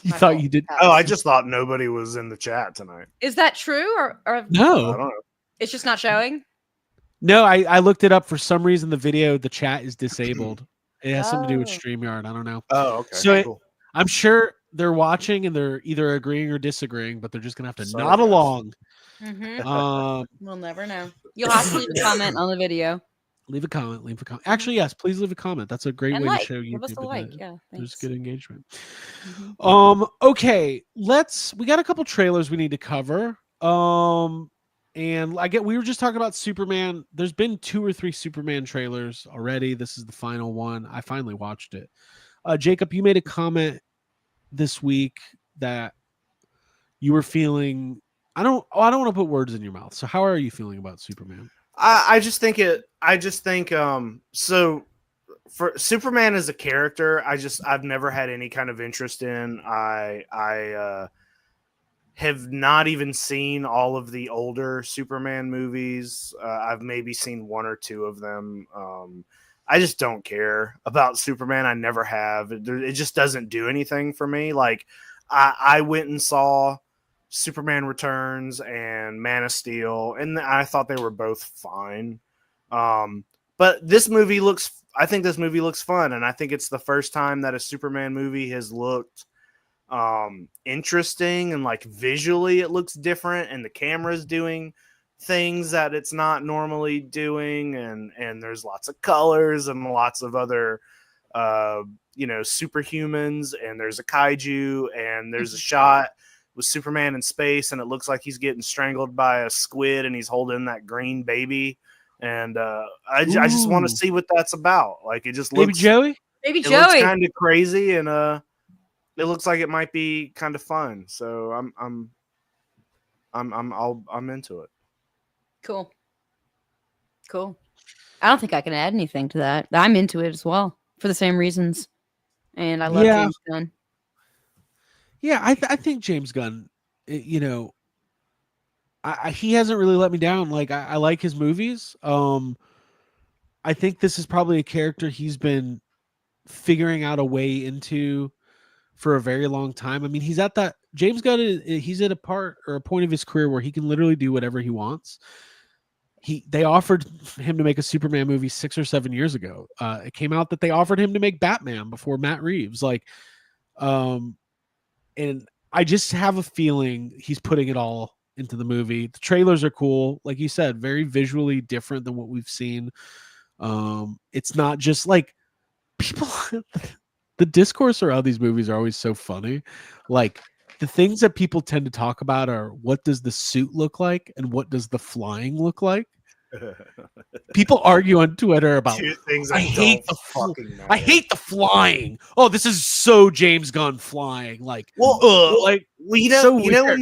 You my thought fault. you did? Oh, I just thought nobody was in the chat tonight. Is that true or I No, don't know. it's just not showing? no. I looked it up for some reason. The video, the chat is disabled. It has something to do with Oh. StreamYard. I don't know. Oh, okay. So cool. I'm sure they're watching and they're either agreeing or disagreeing, but they're just gonna have to Sorry, nod guys. along. Mm-hmm. We'll never know. You'll have to leave a comment on the video Leave a comment. Leave a comment. Actually, yes, please leave a comment. That's a great and way like. to show Give us YouTube a like. that Yeah, there's thanks. good engagement. Mhm. Okay, we got a couple trailers we need to cover. And we were just talking about Superman. There's been 2 or 3 Superman trailers already. This is the final one. I finally watched it. Jacob, you made a comment this week that you were feeling. I don't want to put words in your mouth. So how are you feeling about Superman? I just think so for Superman as a character, I've never had any kind of interest in. I have not even seen all of the older Superman movies. I've maybe seen 1 or 2 of them. I just don't care about Superman. I never have. It just doesn't do anything for me. Like I went and saw Superman Returns and Man of Steel, and I thought they were both fine. But this movie I think this movie looks fun, and I think it's the first time that a Superman movie has looked interesting, and like visually it looks different, and the camera's doing things that it's not normally doing, and there's lots of colors and lots of other superhumans, and there's a kaiju, and there's a shot with Superman in space, and it looks like he's getting strangled by a squid, and he's holding that green baby. And I just want to see what that's about. Like it just Baby looks, Joey? Baby it looks Joey. kind of crazy, and it looks like it might be kind of fun. So I'm into it. Cool. I don't think I can add anything to that. I'm into it as well for the same reasons, and I love Yeah. James Gunn. Yeah, I think James Gunn, he hasn't really let me down. Like I like his movies. I think this is probably a character he's been figuring out a way into for a very long time. I mean, James Gunn he's at a point of his career where he can literally do whatever he wants. They offered him to make a Superman movie 6 or 7 years ago. It came out that they offered him to make Batman before Matt Reeves. And I just have a feeling he's putting it all into the movie. The trailers are cool. Like you said, very visually different than what we've seen. It's not just like people, the discourse around these movies are always so funny. Like the things that people tend to talk about are what does the suit look like and what does the flying look like? People argue on Twitter about 2 things that I hate don't fucking matter. I hate the flying. Oh, this is so James Gunn flying. Like, Well, like you so know weird.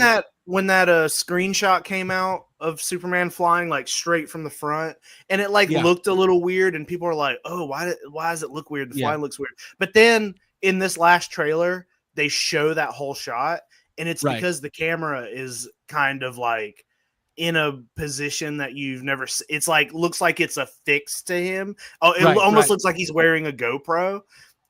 when that screenshot came out of Superman flying like straight from the front, and it like Yeah. looked a little weird, and people are like, "Oh, why does it look weird? The Yeah. flying looks weird." But then in this last trailer, they show that whole shot, and it's Right. because the camera is kind of like in a position that you've never. It's like looks like it's affixed to him. Oh, it Right, almost right. looks like he's wearing a GoPro,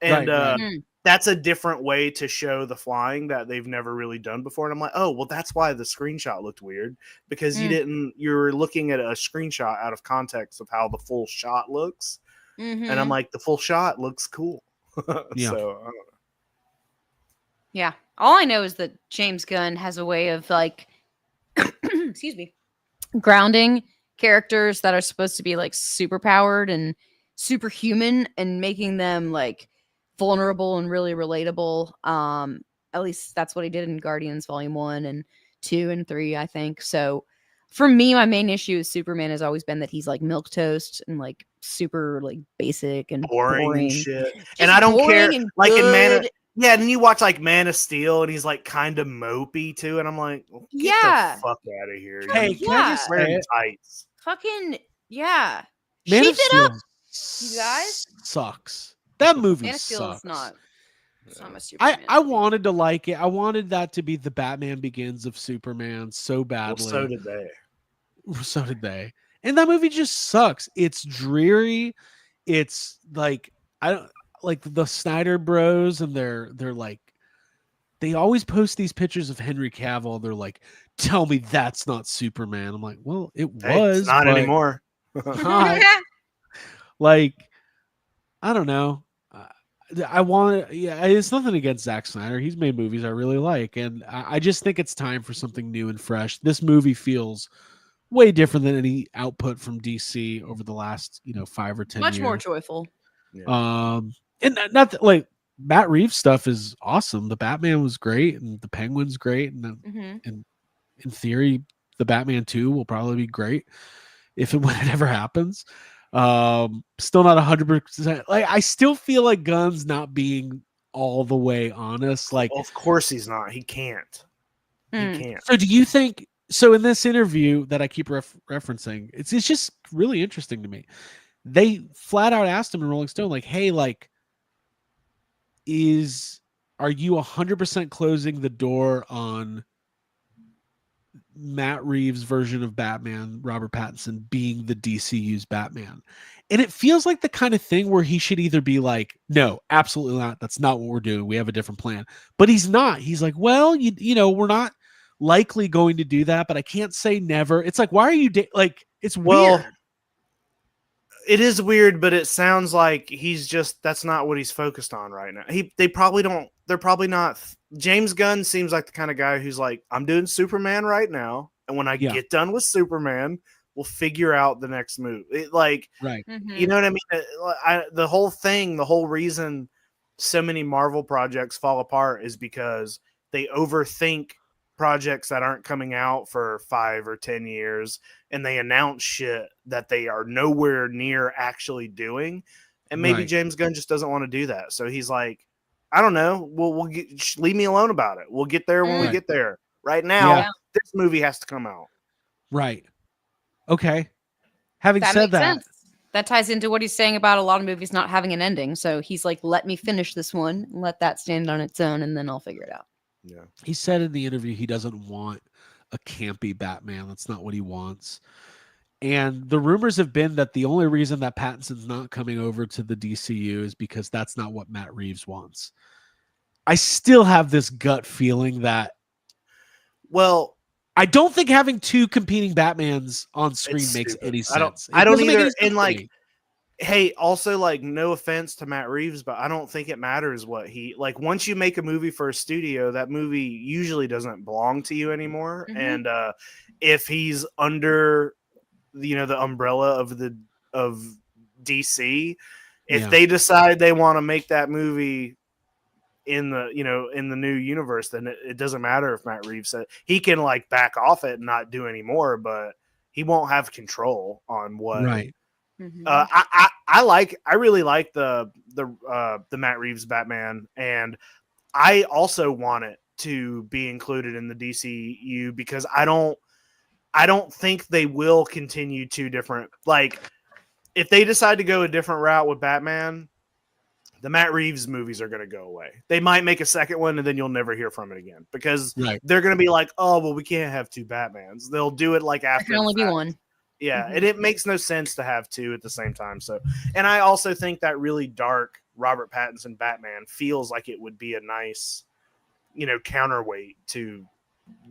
and Right. Mm. that's a different way to show the flying that they've never really done before. And I'm like, oh, well, that's why the screenshot looked weird, because you're looking at a screenshot out of context of how the full shot looks. Mhm. And I'm like, the full shot looks cool. Yeah. So, I don't know. Yeah. All I know is that James Gunn has a way of like, excuse me, grounding characters that are supposed to be like super powered and superhuman and making them like vulnerable and really relatable. At least that's what he did in Guardians Volume 1 and 2 and 3, I think. So for me, my main issue with Superman has always been that he's like milquetoast and like super like basic and boring. shit. Just And I don't care. boring and Like in good. yeah, and then you watch like Man of Steel, and he's like kind of mopey too, and I'm like, well, get Yeah. the fuck out of here. Hey, You can I just say wearing it? tights. Fucking yeah. Man Shape of it Steel up. you guys. sucks. That movie Man of Steel sucks. is not. It's not my Superman. I wanted to like it. I wanted that to be the Batman Begins of Superman so Well, badly. so did they. So did they. And that movie just sucks. It's dreary. It's like I don't like the Snyder Bros, and they're like they always post these pictures of Henry Cavill. They're like, "Tell me that's not Superman." I'm like, "Well, it Hey, was it's not but anymore. not." Like, I don't know. I want, yeah, it's nothing against Zack Snyder. He's made movies I really like, and I just think it's time for something new and fresh. This movie feels way different than any output from DC over the last 5 or 10 Much years. more joyful. And not that, like Matt Reeves stuff is awesome. The Batman was great, and the Penguin's great, and in theory, the Batman 2 will probably be great if and when it ever happens. Still not 100%. Like I still feel like Gunn's not being all the way honest. Like, Well, of course he's not. He can't. He can't. so do you think? So in this interview that I keep referencing, it's just really interesting to me. They flat out asked him in Rolling Stone, like, "Hey, like, are you 100% closing the door on Matt Reeves' version of Batman, Robert Pattinson, being the DCU's Batman?" And it feels like the kind of thing where he should either be like, "No, absolutely not. That's not what we're doing. We have a different plan." But he's not. He's like, "Well, you know, we're not likely going to do that, but I can't say never." It's like, why are you like? It's weird. It is weird, but it sounds like that's not what he's focused on right now. They're probably not. James Gunn seems like the kind of guy who's like, I'm doing Superman right now, and when I get done with Superman, we'll figure out the next move. Right. You know what I mean? The whole reason so many Marvel projects fall apart is because they overthink projects that aren't coming out for 5 or 10 years, and they announce shit that they are nowhere near actually doing. And maybe James Gunn just doesn't want to do that. So he's like, I don't know. Leave me alone about it. We'll get there when we get there. Right now, this movie has to come out. Right. Okay. Having That said makes that, sense. That ties into what he's saying about a lot of movies not having an ending. So he's like, let me finish this one, let that stand on its own, and then I'll figure it out. Yeah. he said in the interview he doesn't want a campy Batman. That's not what he wants. And the rumors have been that the only reason that Pattinson's not coming over to the DCU is because that's not what Matt Reeves wants. I still have this gut feeling that, well, I don't think having two competing Batmans on screen makes stupid. any sense. I don't doesn't make either. any sense And to like, me. hey, also, like, no offense to Matt Reeves, but I don't think it matters what he like. Once you make a movie for a studio, that movie usually doesn't belong to you anymore. And if he's under the umbrella of DC, if they decide they want to make that movie in the new universe, then it doesn't matter if Matt Reeves said he can like back off it and not do anymore, but he won't have control on what. Right. I really like the Matt Reeves Batman, and I also want it to be included in the DCU because I don't think they will continue two different, like, if they decide to go a different route with Batman, the Matt Reeves movies are going to go away. They might make a second one and then you'll never hear from it again because they're going to be like, oh, well, we can't have two Batmans. They'll do it like after. There can only be one. Yeah. And it makes no sense to have two at the same time. So, and I also think that really dark Robert Pattinson Batman feels like it would be a nice, counterweight to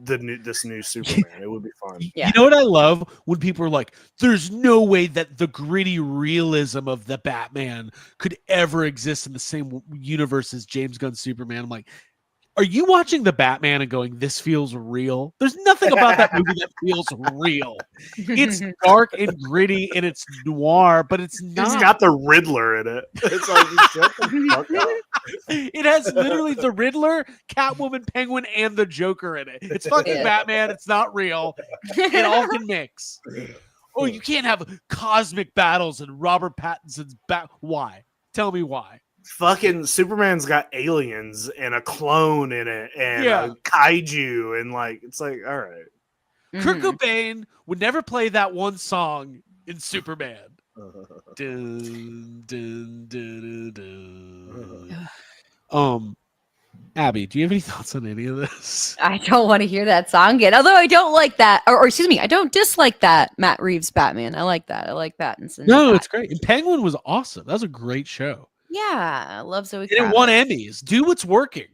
this new Superman. It would be fun. Yeah. You know what I love? When people are like, there's no way that the gritty realism of the Batman could ever exist in the same universe as James Gunn's Superman. I'm like, are you watching the Batman and going, this feels real? There's nothing about that movie that feels real. It's dark and gritty and it's noir, but it's not. It's got the Riddler in it. It's like, shut the fuck up. It has literally the Riddler, Catwoman, Penguin, and the Joker in it. It's fucking Batman. It's not real. It all can mix. Oh, you can't have cosmic battles and Robert Pattinson's Why? Tell me why. Fucking Superman's got aliens and a clone in it and a kaiju and it's like, all right. Kurt Cobain would never play that one song in Superman. Dun, dun, dun, dun, dun. Abby, do you have any thoughts on any of this? I don't want to hear that song again. Although I don't like that, or excuse me, I don't dislike that Matt Reeves Batman. I like that. I like Pattinson. No, it's great. And Penguin was awesome. That was a great show. Yeah, I love Zoe. And it won Emmys. Do what's working.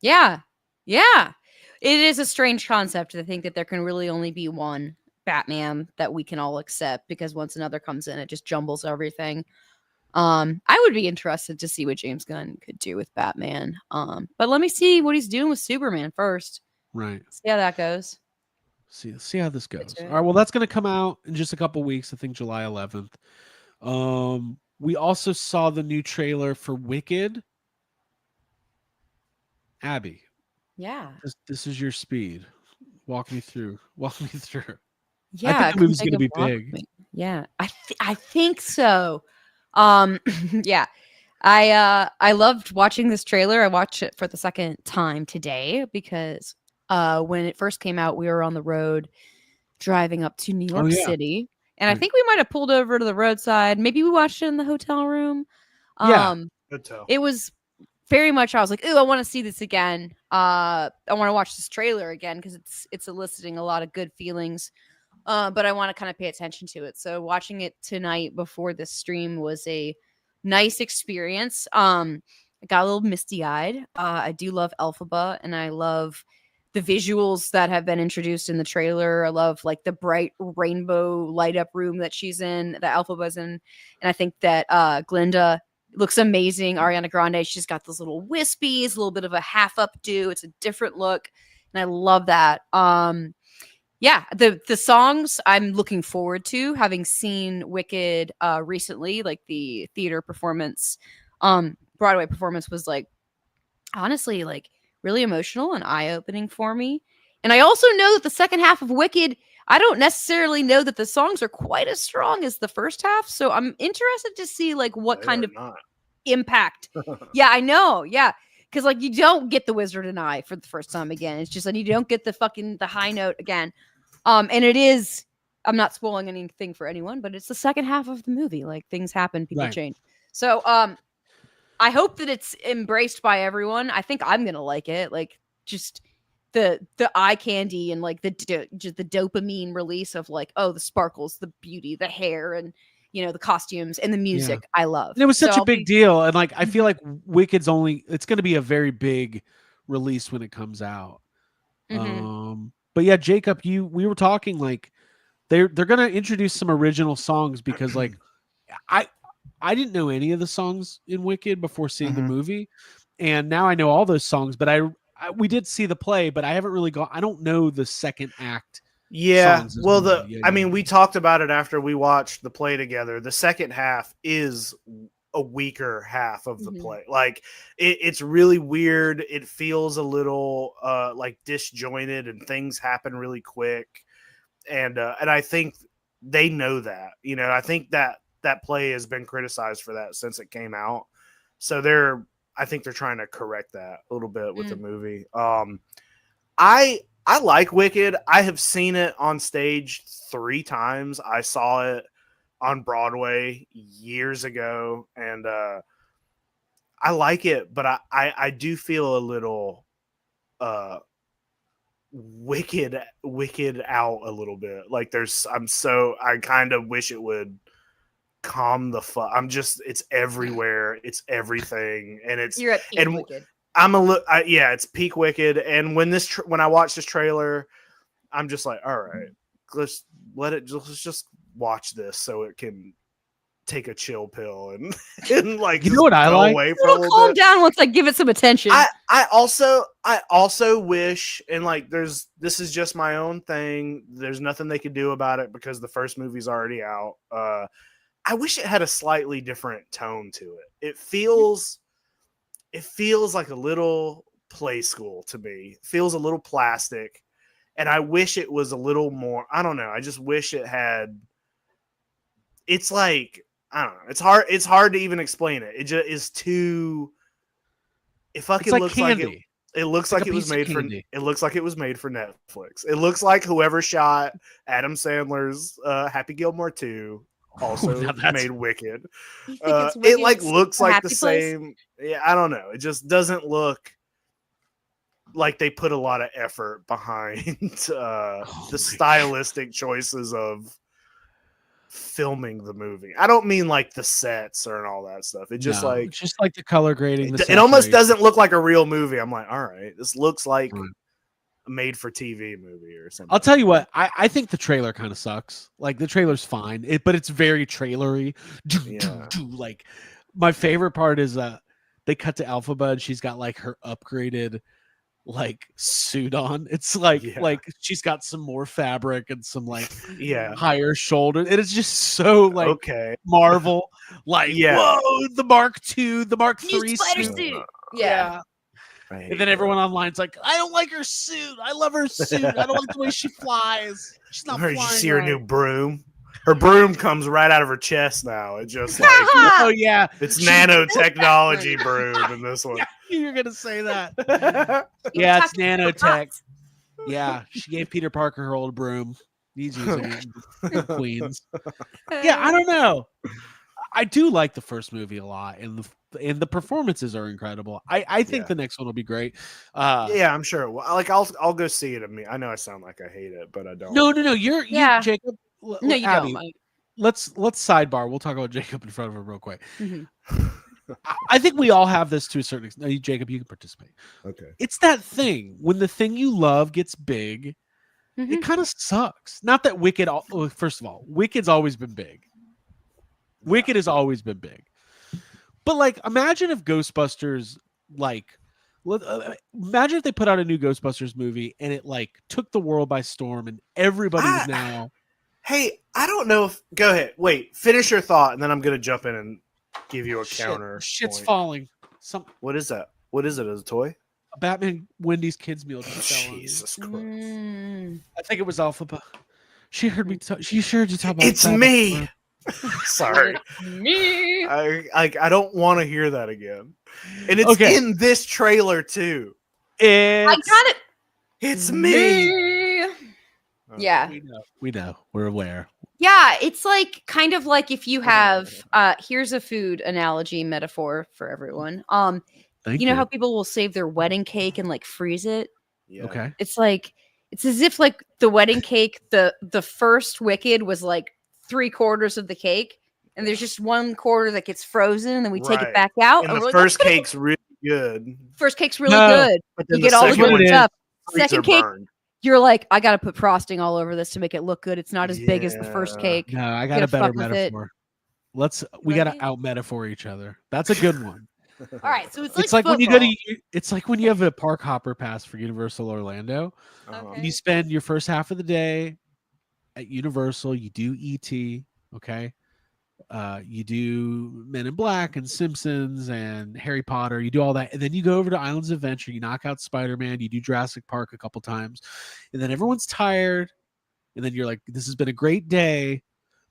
Yeah. Yeah. It is a strange concept to think that there can really only be one Batman that we can all accept because once another comes in, it just jumbles everything. I would be interested to see what James Gunn could do with Batman. But let me see what he's doing with Superman first. Right. See how that goes. See how this goes. All right. Well, that's going to come out in just a couple weeks. I think July 11th. We also saw the new trailer for Wicked. Abby. Yeah. This is your speed. Walk me through. Yeah. I think the movie's going to be big. Yeah. I think so. Yeah. I loved watching this trailer. I watched it for the second time today because when it first came out, we were on the road driving up to New York City. And I think we might have pulled over to the roadside. Maybe we watched it in the hotel room. Hotel. It was very much, I was like, ooh, I want to see this again. I want to watch this trailer again because it's eliciting a lot of good feelings. But I want to kind of pay attention to it. So watching it tonight before this stream was a nice experience. I got a little misty-eyed. I do love Elphaba, and I love the visuals that have been introduced in the trailer. I love the bright rainbow light up room that she's in, that Elphaba's in. And I think that Glinda looks amazing. Ariana Grande, she's got those little wispies, a little bit of a half updo. It's a different look. And I love that. Yeah, the songs I'm looking forward to, having seen Wicked recently, the theater performance, Broadway performance was honestly really emotional and eye-opening for me. And I also know that the second half of Wicked, I don't necessarily know that the songs are quite as strong as the first half. So I'm interested to see what kind of impact. Yeah, I know. Yeah. Because you don't get the Wizard and I for the first time again. It's just you don't get the high note again. And it is, I'm not spoiling anything for anyone, but it's the second half of the movie. Things happen, people change. So I hope that it's embraced by everyone. I think I'm gonna like it. Just the eye candy and just the dopamine release of the sparkles, the beauty, the hair, and the costumes and the music. I love. And it was such a big deal, and I feel like Wicked's it's going to be a very big release when it comes out. But yeah, Jacob, we were talking they're going to introduce some original songs because I didn't know any of the songs in Wicked before seeing the movie, and now I know all those songs. But we did see the play, but I haven't really I don't know the second act. Yeah, well, we talked about it after we watched the play together. The second half is a weaker half of the play. It's really weird. It feels a little disjointed, and things happen really quick. And I think they know that. I think that play has been criticized for that since it came out. So I think they're trying to correct that a little bit with the movie. I like Wicked. I have seen it on stage 3 times. I saw it on Broadway years ago, and I like it, but I do feel a little wicked out a little bit. Like I kind of wish it would calm the fuck. It's everywhere. It's everything, and You're at peak Wicked. It's peak Wicked. And when I watched this trailer, I'm just like, all right, let's just watch this so it can take a chill pill and like, you know what I like? It'll calm down once I give it some attention. I also wish, and like this is just my own thing. There's nothing they could do about it because the first movie's already out. I wish it had a slightly different tone to it. It feels like a little play school to me. It feels a little plastic, and I wish it was a little more. I don't know. I just wish it had. It's like, I don't know. It's hard to even explain it. It just is too. It fucking like looks candy. like it looks like it was made for. Candy. It looks like it was made for Netflix. It looks like whoever shot Adam Sandler's Happy Gilmore 2 also made Wicked. It like looks like the same. Yeah, I don't know. It just doesn't look like they put a lot of effort behind the stylistic choices of filming the movie. I don't mean like the sets or and all that stuff. It just just like the color grading. It almost doesn't look like a real movie. I'm like, all right, this looks like a made for TV movie or something. I'll tell you what, I think the trailer kind of sucks. Like the trailer's fine, but it's very trailery. Like my favorite part is they cut to Alphaba and she's got like her upgraded like suit on. It's like she's got some more fabric and some like higher shoulder. It is just so like Marvel. Like whoa, the Mark II, the Mark III suit. Yeah. And then everyone online's like, I don't like her suit. I love her suit. I don't like the way she flies. She's not flying. Did you see her new broom? Her broom comes right out of her chest now. It's just like, oh yeah, it's nanotechnology broom in this one. Yeah, you're gonna say that? Yeah, it's nanotech. Yeah, she gave Peter Parker her old broom. He's using it in Queens. Yeah, I don't know. I do like the first movie a lot, and the performances are incredible. I think the next one will be great. Yeah, I'm sure. Like I'll go see it. I know I sound like I hate it, but I don't. No, you Jacob. No, you Abby, don't. Let's sidebar. We'll talk about Jacob in front of him real quick. Mm-hmm. I think we all have this to a certain extent. No, Jacob, you can participate. Okay. It's that thing when the thing you love gets big, it kind of sucks. Not that Wicked. First of all, Wicked's always been big. Wicked has always been big. But like, imagine if Ghostbusters, imagine if they put out a new Ghostbusters movie and it like took the world by storm and everybody's now. Hey, I don't know if. Go ahead. Wait, finish your thought, and then I'm gonna jump in and give you a counter. Shit's point. falling. What is that? What is it? As a toy? A Batman Wendy's kids meal. Jesus Christ! I think it was Alphaba. She heard me. She heard you talk about. It's me. Sorry, me. I don't want to hear that again. And it's in this trailer too. I got it. It's me. Yeah, we know. We're aware. Yeah, it's like kind of like if you have here's a food analogy metaphor for everyone. You know how people will save their wedding cake and like freeze it? Yeah. Okay. It's like it's as if like the wedding cake, the first Wicked was like 3/4 of the cake, and there's just 1/4 that gets frozen, and then we take it back out. And the first cake's really good. First cake's really good. You get all the good stuff. Second cake, you're like, I got to put frosting all over this to make it look good. It's not as big as the first cake. No, I got a better metaphor. We got to out metaphor each other. That's a good one. All right, so it's like when you go to. It's like when you have a park hopper pass for Universal Orlando, and you spend your first half of the day at Universal. You do ET, okay. You do Men in Black and Simpsons and Harry Potter. You do all that, and then you go over to Islands of Adventure. You knock out Spider-Man. You do Jurassic Park a couple times, and then everyone's tired. And then you're like, "This has been a great day,"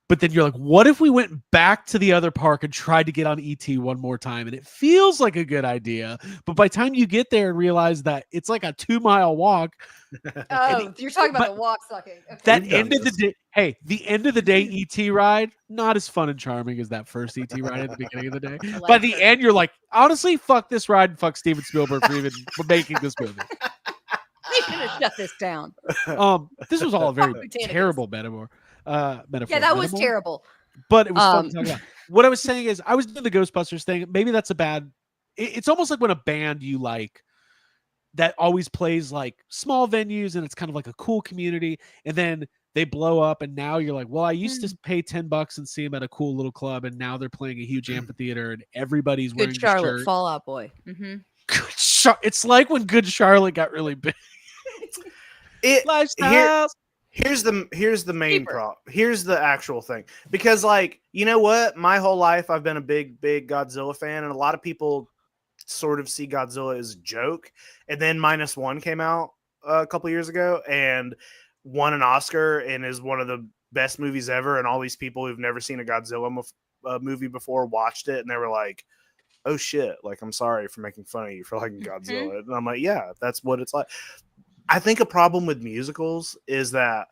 But then you're like, what if we went back to the other park and tried to get on ET one more time? And it feels like a good idea. But by the time you get there and realize that it's like a 2-mile walk, Oh, you're talking about but the walk sucking. Okay. that We've done end of the this. day, hey, the end of the day ET ride, not as fun and charming as that first ET ride at the beginning of the day. I like By the it. end, you're like, honestly, fuck this ride and fuck Steven Spielberg for even making this movie. They should have shut this down. This was all a very Britannicus. terrible metaphor. Metaphor. Yeah, that was metaphor, terrible. but it was fun to talk about. What I was saying is, I was doing the Ghostbusters thing. Maybe that's a bad. It's almost like when a band you like that always plays like small venues and it's kind of like a cool community, and then they blow up, and now you're like, well, I used to pay $10 and see them at a cool little club, and now they're playing a huge amphitheater, and everybody's wearing Good the Charlotte, shirt. Fallout Boy. Mm-hmm. It's like when Good Charlotte got really big. Lifestyles. Here's the main Cheaper. problem. Here's the actual thing. Because, like, you know what? My whole life I've been a big Godzilla fan, and a lot of people sort of see Godzilla as a joke. And then -1 came out a couple years ago and won an Oscar and is one of the best movies ever. And all these people who've never seen a Godzilla movie before watched it, and they were like, "Oh shit! Like, I'm sorry for making fun of you for liking Godzilla." And I'm like, "Yeah, that's what it's like." I think a problem with musicals is that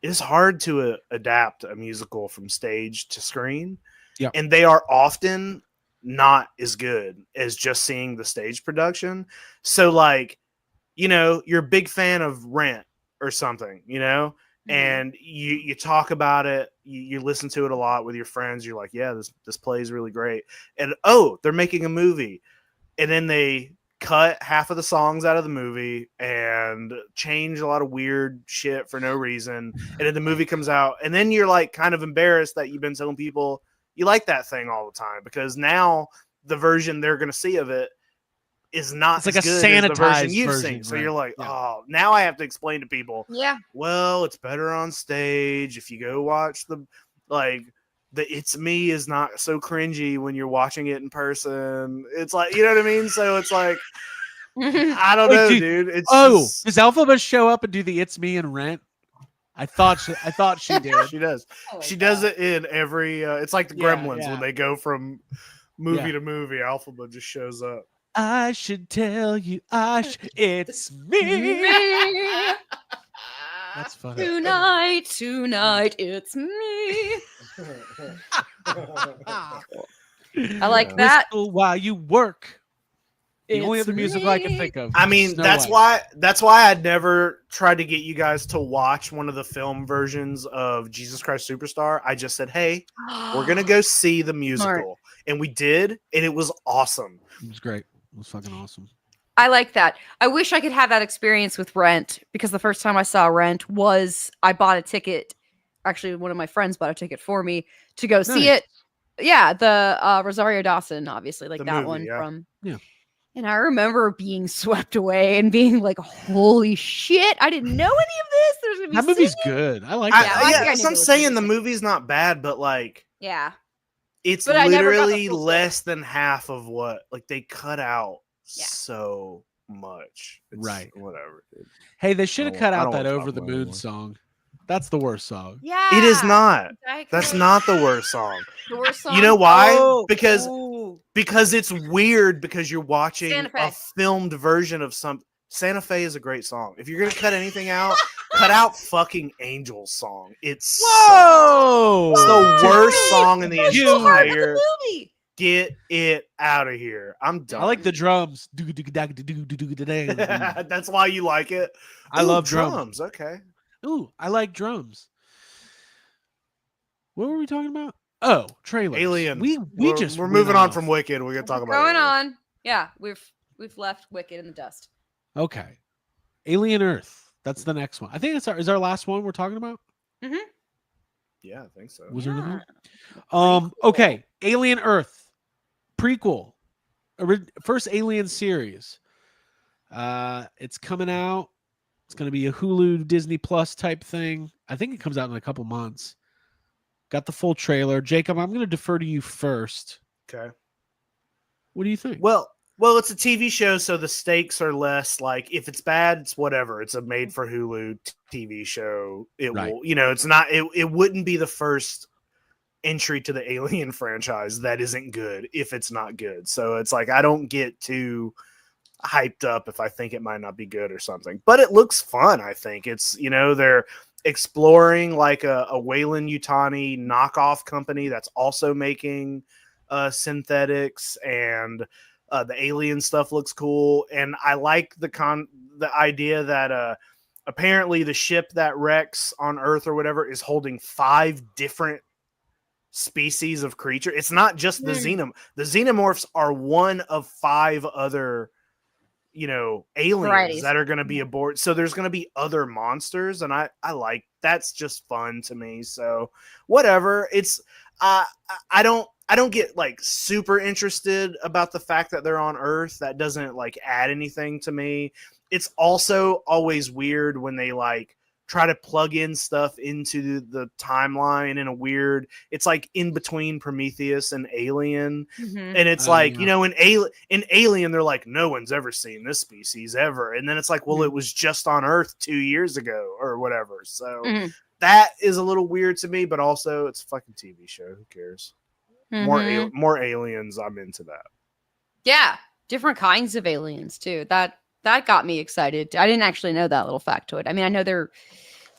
it's hard to adapt a musical from stage to screen. Yeah. And they are often not as good as just seeing the stage production. So, like, you know, you're a big fan of Rent or something, you know, and you talk about it, you listen to it a lot with your friends. You're like, yeah, this play is really great. And, oh, they're making a movie. And then they cut half of the songs out of the movie and change a lot of weird shit for no reason. And then the movie comes out, and then you're like kind of embarrassed that you've been telling people you like that thing all the time, because now the version they're going to see of it is not It's like as a good as the version sanitized you've version, seen. So right. you're like, Yeah. oh, now I have to explain to people, Yeah. well, it's better on stage. If you go watch the It's Me is not so cringy when you're watching it in person. It's like, you know what I mean? So it's like, I don't Wait, know, dude. It's just- does Elphaba show up and do the It's Me and Rent? I thought she did. she does. Oh my She God. does it in every. It's like the Yeah, Gremlins yeah. when they go from movie Yeah. to movie. Alphaba just shows up. I should tell you, it's me. That's funny. Tonight, it's me. I like that. Whistle while you work. The only It's other music I can me. think of. I mean, Snow that's White. why I'd never tried to get you guys to watch one of the film versions of Jesus Christ Superstar. I just said, hey, we're gonna go see the musical, and we did, and it was awesome. It was great. It was fucking awesome. I like that. I wish I could have that experience with Rent, because the first time I saw Rent was I bought a ticket. Actually, one of my friends bought a ticket for me to go see Nice. it. Yeah, the Rosario Dawson, obviously, like The that movie, one yeah. from. Yeah. And I remember being swept away and being like, "Holy shit! I didn't know any of this." There's gonna be That movie's singing. good. I like Yeah, that. I Yeah, think I need so to I'm listen saying to the it. movie's not bad, but like Yeah, it's But I never got the literally full less than half of what like they cut out Yeah. so much. It's Right. Whatever. Dude. Hey, they should have I cut don't out that wanna talk Over the about it Moon anymore. song. That's the worst song. yeah. It is not. Diet That's Coke. not the worst song. The worst song. You know why? Oh, Because ooh. it's weird because you're watching Santa a Fe. filmed version of some. Santa Fe is a great song. If you're gonna cut anything out, cut out fucking Angels song. It's Whoa! It's the worst song in the That's the heart of entire. the movie. Get it out of here. I'm done. I like the drums. That's why you like it. I Ooh, love drums. Okay. Ooh, I like drums. What were we talking about? Oh, trailers. Alien. We're We're moving on from Wicked. We're gonna talk What's about going Alien. on? Yeah, we've left Wicked in the dust. Okay. Alien Earth. That's the next one. I think is our last one we're talking about. Yeah, I think so. Was there another Yeah. one? Okay. Alien Earth prequel. First Alien series. It's coming out. It's going to be a Hulu Disney Plus type thing. I think it comes out in a couple months. Got the full trailer. Jacob, I'm going to defer to you first. Okay. What do you think? Well, it's a TV show, so the stakes are less. Like, if it's bad, it's whatever. It's a made for Hulu TV show. It Right. will, it's not. It wouldn't be the first entry to the Alien franchise that isn't good if it's not good. So it's like I don't get too hyped up if I think it might not be good or something. But it looks fun, I think. It's, they're exploring like a Weyland Yutani knockoff company that's also making synthetics, and the alien stuff looks cool. And I like the idea that apparently the ship that wrecks on Earth or whatever is holding 5 different species of creature. It's not just the the xenomorphs are one of 5 other aliens Varieties. that are going to be aboard. So there's going to be other monsters, and I like that's just fun to me. So whatever. It's I don't get like super interested about the fact that they're on Earth. That doesn't like add anything to me. It's also always weird when they like try to plug in stuff into the timeline in a weird, it's like in between Prometheus and Alien. Mhm. And it's like, in Alien, they're like, no one's ever seen this species ever. And then it's like, well, it was just on Earth 2 years ago or whatever. So that is a little weird to me, but also it's a fucking TV show. Who cares? More aliens. I'm into that. Yeah. Different kinds of aliens too. That got me excited. I didn't actually know that little factoid. I mean, I know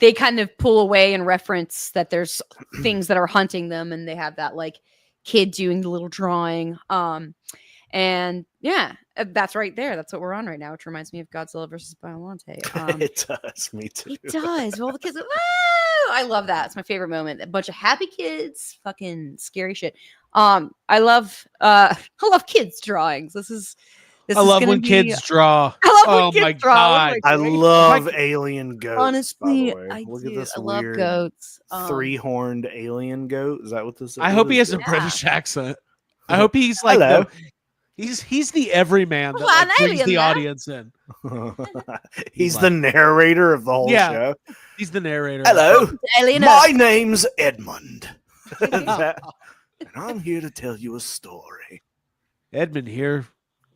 they kind of pull away and reference that there's things that are hunting them, and they have that like kid doing the little drawing. And yeah, that's right there. That's what we're on right now, which reminds me of Godzilla versus Biollante. It does. Me too. It does. Well, the kids, woo! I love that. It's my favorite moment. A bunch of happy kids, fucking scary shit. I love kids drawings. I love when kids draw. I love when kids draw. God. I love alien goats. Honestly, by the way. I Look do. at this I love weird goats. 3-horned alien goat. Is that what this is? I hope he has a Yeah. British accent. I hope he's like Hello. he's the everyman that Well, an like, brings alien the now. audience in. He's the narrator of the whole Yeah. show. He's the narrator. Hello, Alien my name's Edmund, and Oh, I'm here to tell you a story. Edmund here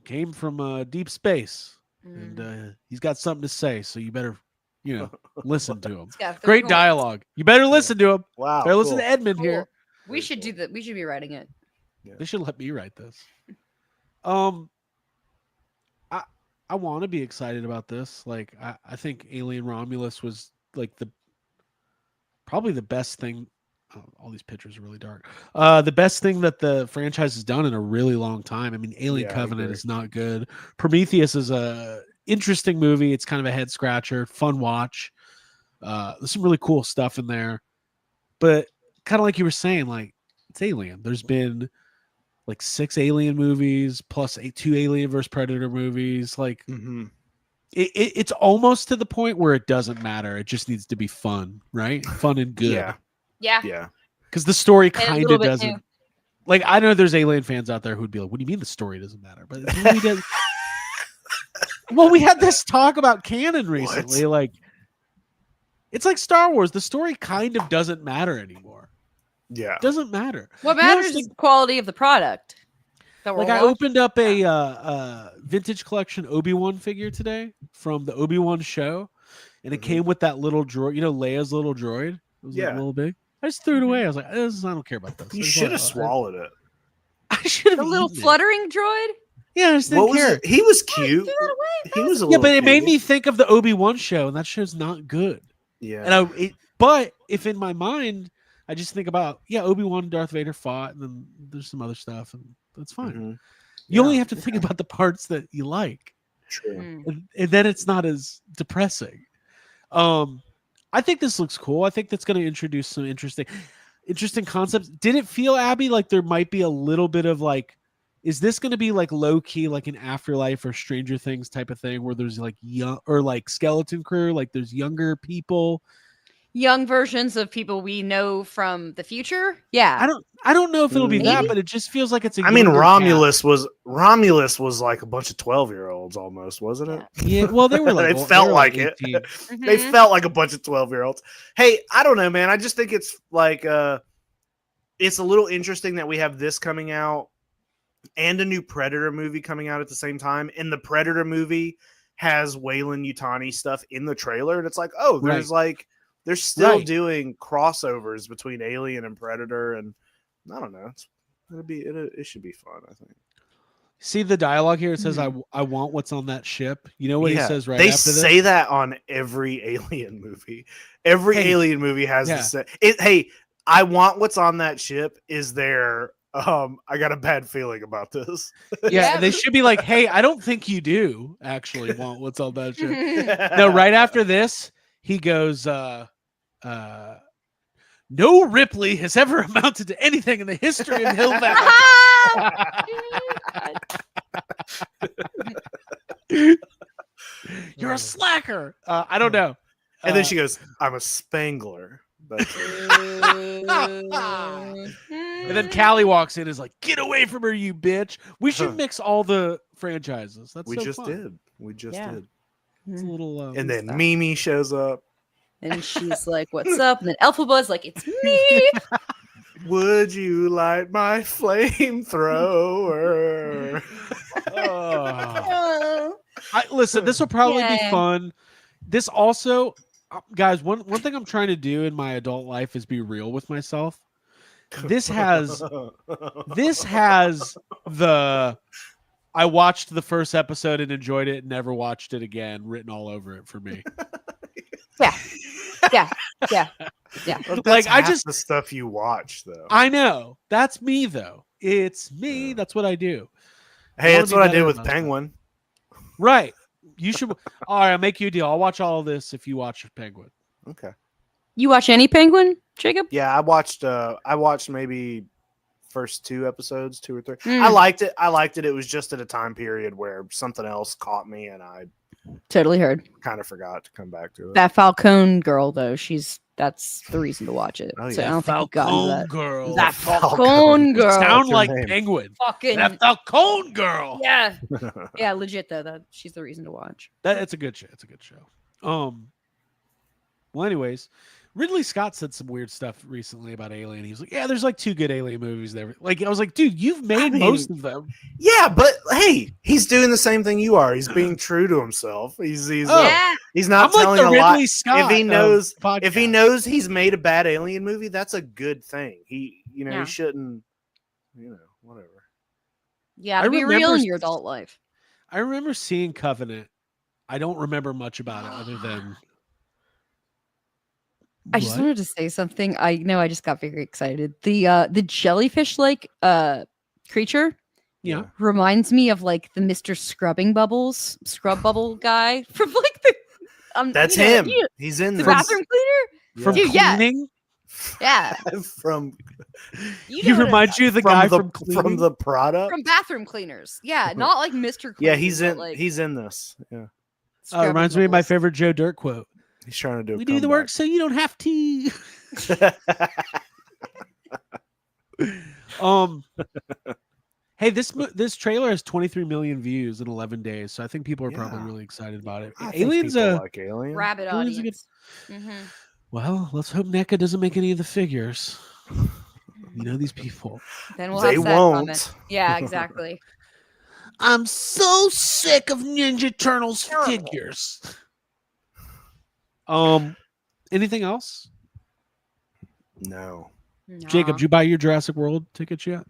came from deep space, Mm. and he's got something to say. So you better, listen to him. It's got 3 Great horns. dialogue. You better listen to him. Wow, Better listen cool. to Edmund Cool. here. We should do that. We should be writing it. They should let me write this. I want to be excited about this. Like, I think Alien Romulus was like probably the best thing. Oh, all these pictures are really dark. The best thing that the franchise has done in a really long time. I mean, Alien Yeah, I Covenant agree. is not good. Prometheus is a interesting movie. It's kind of a head scratcher, fun watch. There's some really cool stuff in there, but kind of like you were saying, like it's Alien. There's been like 6 Alien movies plus 2 Alien vs Predator movies. Like it's almost to the point where it doesn't matter. It just needs to be fun, right? Fun and good. Yeah, Yeah. yeah. Because the story a kind little of bit doesn't. new. Like I know there's Alien fans out there who'd be like, "What do you mean the story doesn't matter?" But it really does. Well, we had this talk about canon recently. Like, it's like Star Wars. The story kind of doesn't matter anymore. Yeah. It doesn't matter. What You know, matters it's is the quality of the product. that we're Like I watching. opened up a vintage collection Obi-Wan figure today from the Obi-Wan show, and it came with that little droid. You know, Leia's little droid. It was like a little big. I just threw it away. I was like, I don't care about this. You I just should wanna- have swallowed it. I should have The little eaten it. fluttering droid. Yeah, I just didn't What was care. it? He was Oh, you cute. threw that away? He was a Yeah, little but it made cutie. me think of the Obi-Wan show, and that show's not good. Yeah. And but if in my mind, I just think about Obi-Wan and Darth Vader fought, and then there's some other stuff, and that's fine. Mhm. You only Yeah, have to think about the parts that you like, True. Mm. and then it's not as depressing. I think this looks cool. I think that's going to introduce some interesting concepts. Did it feel, Abby, like there might be a little bit of like, is this going to be like low key, like an Afterlife or Stranger Things type of thing, where there's like young or like Skeleton Crew, like there's younger people? Young versions of people we know from the future. Yeah. I don't know if it'll be that, Maybe. but it just feels like it's a. I mean, younger Romulus was like a bunch of 12-year-olds almost, wasn't it? cast. Yeah, well, they were like It felt they were like it. 18. They Mhm. felt like a bunch of 12-year-olds. Hey, I don't know, man. I just think it's like it's a little interesting that we have this coming out and a new Predator movie coming out at the same time. And the Predator movie has Weyland Yutani stuff in the trailer. And it's like, oh, there's like they're still Right. doing crossovers between Alien and Predator. And I don't know. It should be fun. I think. See the dialogue here. It says, "I want what's on that ship." You know what he says right they after this? say that on every Alien movie. Every Alien movie has to say it. Hey, I want what's on that ship. Is there? I got a bad feeling about this. Yeah, they should be like, "Hey, I don't think you do actually want what's on that ship." No, right after this, he goes, "No Ripley has ever amounted to anything in the history of Hill Valley." You're a slacker. I don't know. And then she goes, "I'm a Spangler." And then Callie walks in and is like, "Get away from her, you bitch." We should mix all the franchises. That's we so just fun. did. We just did. It's a little. And then Mimi shows up. And she's like, "What's up?" And then Elphaba's like, "It's me." Would you light my flamethrower? Listen, this will probably be fun. This also, guys, one thing I'm trying to do in my adult life is be real with myself. This has the I watched the first episode and enjoyed it and never watched it again written all over it for me. Yeah. Well, Like I just the stuff you watch though. I know. That's me though. It's me. That's what I do. Hey, that's what I did with about that. Penguin. Right. You should. All right, I'll make you a deal. I'll watch all of this if you watch Penguin. Okay. You watch any Penguin, Jacob? Yeah, I watched maybe first 2 episodes, 2 or 3. Mm. I liked it. It was just at a time period where something else caught me and I Totally heard. kind of forgot to come back to it. That Falcone girl, though, that's the reason to watch it. Oh, So I yeah. don't think you've gotten to that. Girl. That Falcone. Falcone girl. Sound her like name? Penguin. Fucking That Falcone girl. yeah, yeah, legit though. She's the reason to watch. It's a good show. It's a good show. Well, anyways, Ridley Scott said some weird stuff recently about Alien. He was like, "Yeah, there's like 2 good Alien movies there." Like, I was like, "Dude, you've made most of them." Yeah, but hey, he's doing the same thing you are. He's being true to himself. He's not I'm like telling the a lie. Ridley Scott If he knows of podcast. if he knows he's made a bad Alien movie, that's a good thing. He Yeah. he shouldn't, whatever. Yeah, I to be real remember in your adult life. I remember seeing Covenant. I don't remember much about it other than. I just What? wanted to say something. I know I just got very excited. The jellyfish like creature Yeah. reminds me of like the Mr. Scrub bubble guy from like the That's you know, him. you- He's in the this. bathroom cleaner. From Dude, yeah. cleaning? Yeah. from You He know what reminds you of the guy from from cleaning? the product. from bathroom cleaners. Yeah, not like Mr. Yeah, Clean, he's but, in. like, He's in this. Yeah, Oh, it Scrubbing reminds me of my bubbles. favorite Joe Dirt quote. he's trying to do. We do the work so you don't have to. Hey, this trailer has 23 million views in 11 days, so I think people are probably Yeah. really excited about it. I think Aliens, people like Alien. Rabbit Aliens are good. audience. Well, let's hope NECA doesn't make any of the figures. You know these people. Then we'll They have that won't. comment. Yeah, exactly. I'm so sick of Ninja Turtles figures. Anything else? No, Jacob, Nah. did you buy your Jurassic World tickets yet?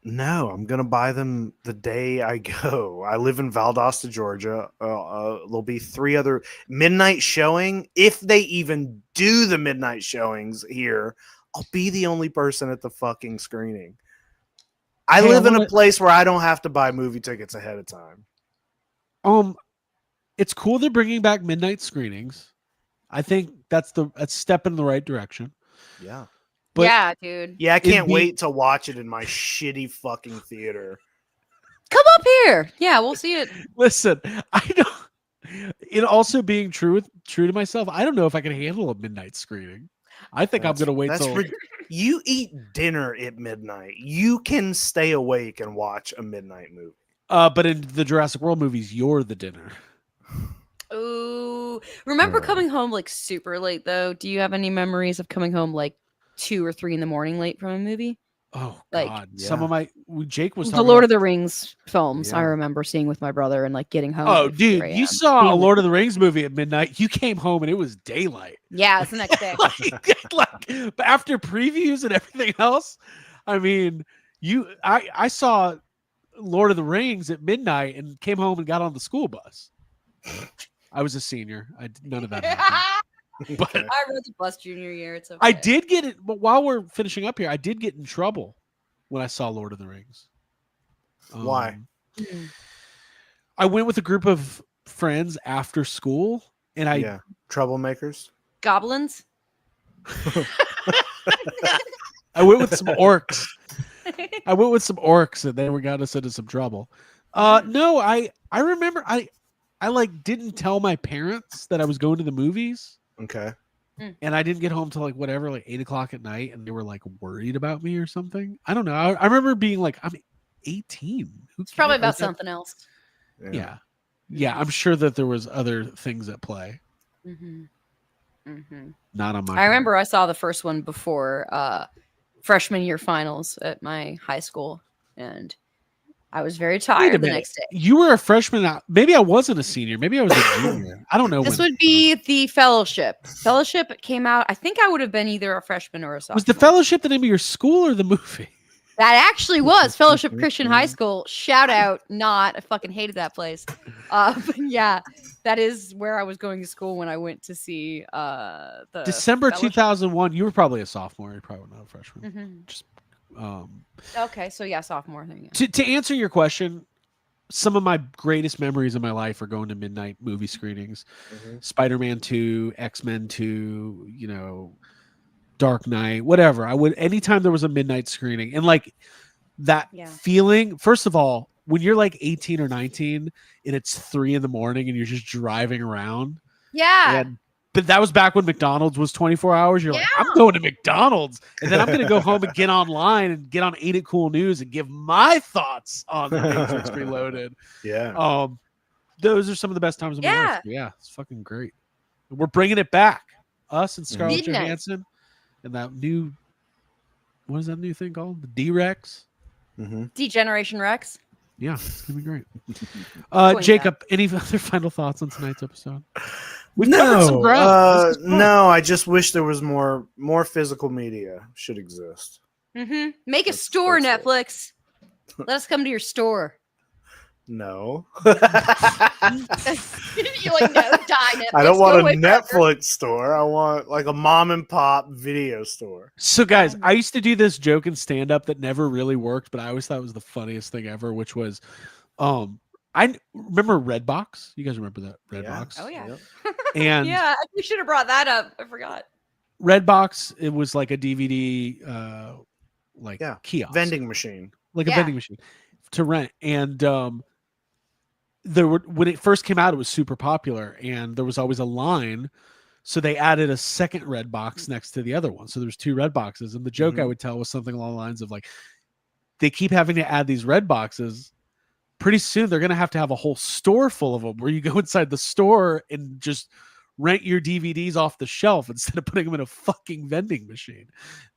no, I'm gonna buy them the day I go. I live in Valdosta, Georgia. There'll be 3 other midnight showing. If they even do the midnight showings here, I'll be the only person at the fucking screening. I Hey, live I in a wanna- place where I don't have to buy movie tickets ahead of time. It's cool they're bringing back midnight screenings. I think that's a step in the right direction. Yeah. But yeah, dude. Yeah, I can't be- wait to watch it in my shitty fucking theater. Come up here. Yeah, we'll see it. listen, I don't. In also being true to myself, I don't know if I can handle a midnight screening. I think I'm gonna wait till. You eat dinner at midnight. You can stay awake and watch a midnight movie. But in the Jurassic World movies, you're the dinner. Ooh. Remember Yeah. coming home like super late though? Do you have any memories of coming home like 2 or 3 in the morning late from a movie? Oh Like- God! Some of Jake was The talking Lord about- of the Rings films I Yeah. remember seeing with my brother and like getting home. Oh, at 4 dude, you a.m. saw a Being Lord of the Rings movie at midnight. You came home and it was daylight. Yeah, it's the next day. Like, but after previews and everything else, I mean, I saw Lord of the Rings at midnight and came home and got on the school bus. I was a senior. None of that happened. But Okay. I rode the bus junior year. It's okay. I did get it. But while we're finishing up here, I did get in trouble when I saw Lord of the Rings. Why? I went with a group of friends after school, and Yeah, troublemakers. Goblins. I went with some orcs. And they got us into some trouble. No, I remember I like didn't tell my parents that I was going to the movies, Okay. and I didn't get home till like 8:00 at night, and they were like worried about me or something. I don't know. I remember being like, I'm 18. It's probably about something else. Yeah. I'm sure that there was other things at play. Not on my. I remember I saw the first one before freshman year finals at my high school, and I was very tired the next day. You were a freshman. Maybe I wasn't a senior. Maybe I was a junior. I don't know. This would be the Fellowship. Fellowship came out. I think I would have been either a freshman or a sophomore. Was the Fellowship the name of your school or the movie? That actually was Fellowship Christian High School. Shout out, not. I fucking hated that place. But yeah, that is where I was going to school when I went to see the December Fellowship. 2001. You were probably a sophomore. You're probably not a freshman. Just okay, so yeah, sophomore thing. To answer your question, some of my greatest memories of my life are going to midnight movie screenings. Spider-Man 2, X-Men 2, Dark Knight, whatever. I would anytime there was a midnight screening, and like that feeling. First of all, when you're like 18 or 19 and it's 3 a.m. and you're just driving around. Yeah. But that was back when McDonald's was 24 hours. You're like, I'm going to McDonald's, and then I'm going to go home and get online and get on Ain't It Cool News and give my thoughts on the Matrix Reloaded. Yeah. Those are some of the best times of my life. Yeah, it's fucking great. We're bringing it back. Us and Scarlett Johansson and that new, what is that new thing called? The D-Rex? Degeneration Rex. Yeah, it's going to be great. Jacob, any other final thoughts on tonight's episode? No, I just wish there was more physical media should exist. Make a store, Netflix. Let us come to your store. No. You're like, no, die, Netflix. I don't want a Netflix forever. store. I want like a mom and pop video store. So guys, I used to do this joke in stand-up that never really worked, but I always thought it was the funniest thing ever, which was I remember Redbox. You guys remember that Redbox? Oh yeah. And yeah, we should have brought that up. I forgot. Redbox, it was like a DVD kiosk. Vending machine. Like a vending machine to rent. And when it first came out, it was super popular and there was always a line. So they added a second Redbox next to the other one. So there's 2 Redboxes. And the joke I would tell was something along the lines of like, they keep having to add these Redboxes. Pretty soon they're going to have a whole store full of them where you go inside the store and just rent your DVDs off the shelf instead of putting them in a fucking vending machine.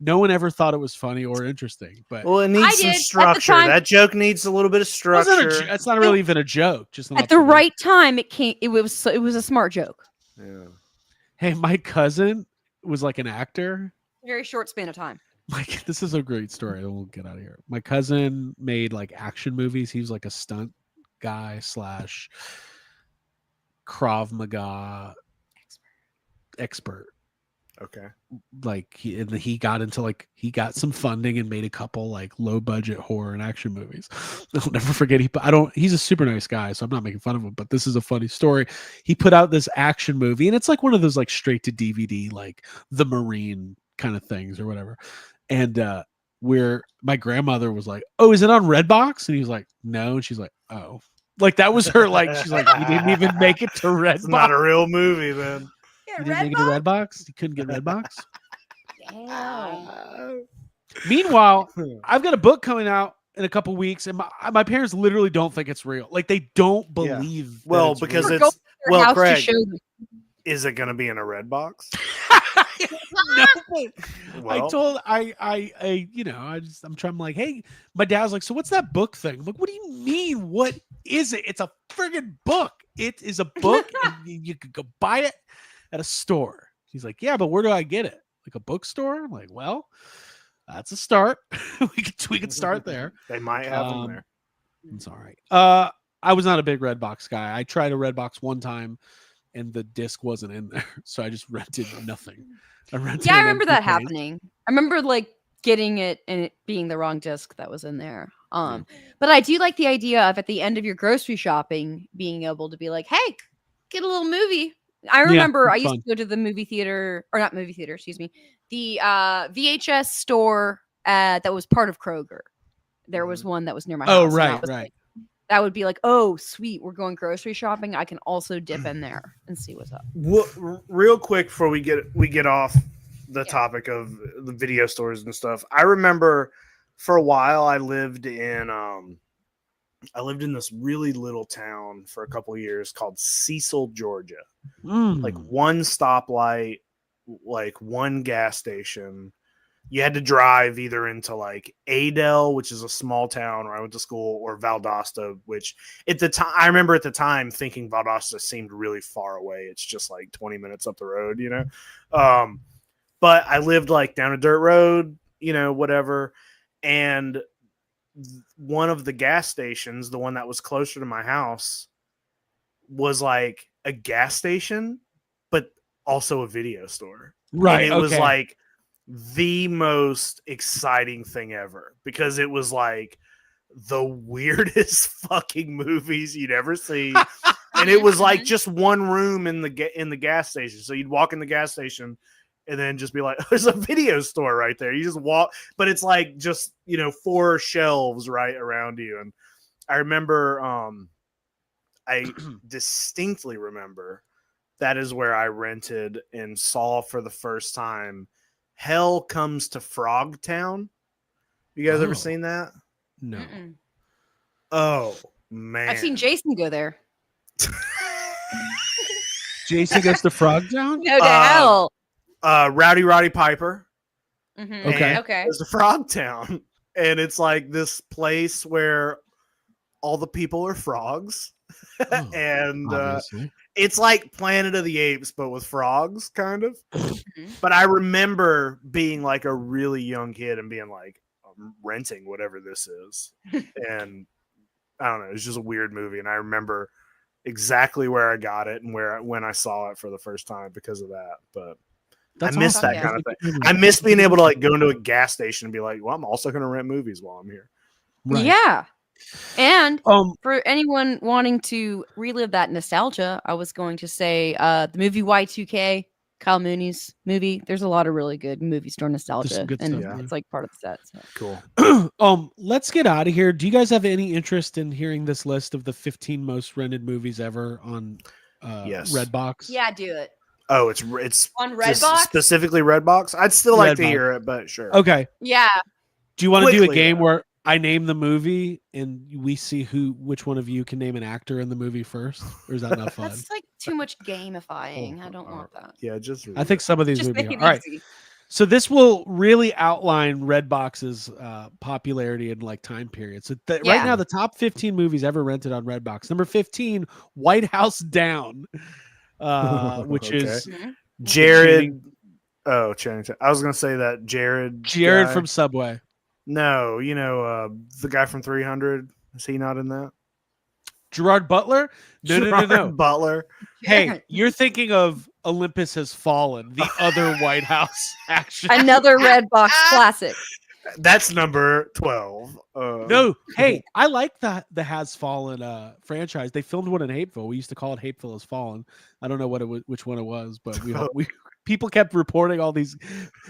No one ever thought it was funny or interesting, but it needs some structure. That joke needs a little bit of structure. It's not really even a joke. Just at the right time, it came. It was a smart joke. Yeah. Hey, my cousin was like an actor. Very short span of time. Like, this is a great story. We'll get out of here. My cousin made like action movies. He was like a stunt guy / Krav Maga expert. Okay. Like he got into he got some funding and made a couple like low budget horror and action movies. I'll never forget. He's a super nice guy, so I'm not making fun of him, but this is a funny story. He put out this action movie and it's like one of those like straight to DVD, like The Marine kind of things or whatever. And where my grandmother was like, "Oh, is it on Redbox?" And he was like, "No." And she's like, "Oh." Like that was her she's like, "You didn't even make it to Redbox." It's not a real movie then. You didn't make it to Redbox? You couldn't get Redbox? Meanwhile, I've got a book coming out in a couple weeks, and my parents literally don't think it's real. Like they don't believe. Well, that because real. it's Craig. Is it going to be in a Redbox? No. Well, I'm trying. I'm like, hey, my dad's like, so what's that book thing? I'm like, what do you mean? What is it? It's a friggin' book. It is a book, and you could go buy it at a store. He's like, yeah, but where do I get it? Like a bookstore? I'm like, well, That's a start. we could start there. They might have them there. It's all right. I was not a big Redbox guy. I tried a Redbox one time, and the disc wasn't in there, so I just rented nothing. I remember that happening. I remember like getting it and it being the wrong disc that was in there. But I do like the idea of at the end of your grocery shopping being able to be like, hey, get a little movie. I remember I used to go to the movie theater, or not movie theater, excuse me, the VHS store that was part of Kroger. There was one that was near my house. Oh, right. Like, that would be like, oh, sweet, we're going grocery shopping. I can also dip in there and see what's up. Real quick before we get off the topic of the video stores and stuff, I remember for a while I lived in this really little town for a couple of years called Cecil, Georgia. Like one stoplight, like one gas station. You had to drive either into like Adel, which is a small town where I went to school, or Valdosta, which at the time, I remember at the time thinking Valdosta seemed really far away. It's just like 20 minutes up the road, you know? But I lived like down a dirt road, you know, whatever. And one of the gas stations, the one that was closer to my house, was like a gas station, but also a video store. Right. And it was like the most exciting thing ever because it was like the weirdest fucking movies you'd ever see. And it was like just one room in the gas station. So you'd walk in the gas station and then just be like, there's a video store right there. You just walk, but it's like just, you know, 4 shelves right around you. And I remember, I distinctly remember that is where I rented and saw for the first time Hell Comes to Frogtown. You guys ever seen that? No. Oh, man. I've seen Jason go there. Jason goes to Frogtown? No, to hell. Rowdy Roddy Piper. Okay. There's the Frogtown. And it's like this place where all the people are frogs. And it's like Planet of the Apes, but with frogs, kind of. But I remember being like a really young kid and being like, I'm renting whatever this is. And I don't know, it's just a weird movie. And I remember exactly where I got it and when I saw it for the first time because of that. But I miss that kind of thing. I miss being able to like go into a gas station and be like, well, I'm also going to rent movies while I'm here. Right. Yeah. And for anyone wanting to relive that nostalgia, I was going to say the movie Y2K, Kyle Mooney's movie. There's a lot of really good movie store nostalgia, and it's like part of the set. So. Cool. Let's get out of here. Do you guys have any interest in hearing this list of the 15 most rented movies ever on Redbox? Yeah, do it. Oh, it's on Redbox, specifically Redbox. I'd still like to hear it, but sure. Okay. Yeah. Do you want to do a game where I name the movie and we see which one of you can name an actor in the movie first? Or is that not fun? That's like too much gamifying. I don't want that. Yeah, just I think some of these just would be make it all right. easy. So this will really outline Redbox's popularity and like time period. So right now, the top 15 movies ever rented on Redbox. Number 15, White House Down, which is Jared. Oh, Channing. I was gonna say that Jared guy from Subway. No, you know the guy from 300. Is he not in that? Gerard Butler? No. Butler. Hey, you're thinking of Olympus Has Fallen, the other White House action. Another Redbox classic. That's number 12. No, hey, I like the Has Fallen franchise. They filmed one in Hapeville. We used to call it Hapeville Has Fallen. I don't know which one it was, but we people kept reporting all these,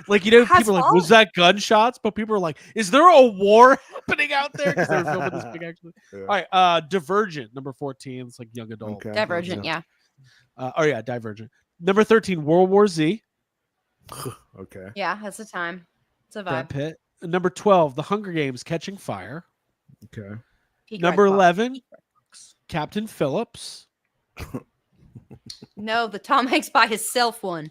like, you know, people are like, was that gunshots? But people are like, is there a war happening out there? Because they were filming this big action. Yeah. All right, Divergent, number 14. It's like young adult. Okay. Divergent, yeah. Divergent. Number 13, World War Z. Okay. Yeah, that's the time. It's a vibe. Brad Pitt. Number 12, The Hunger Games: Catching Fire. Okay. Number 11, Captain Phillips. No, the Tom Hanks by himself one.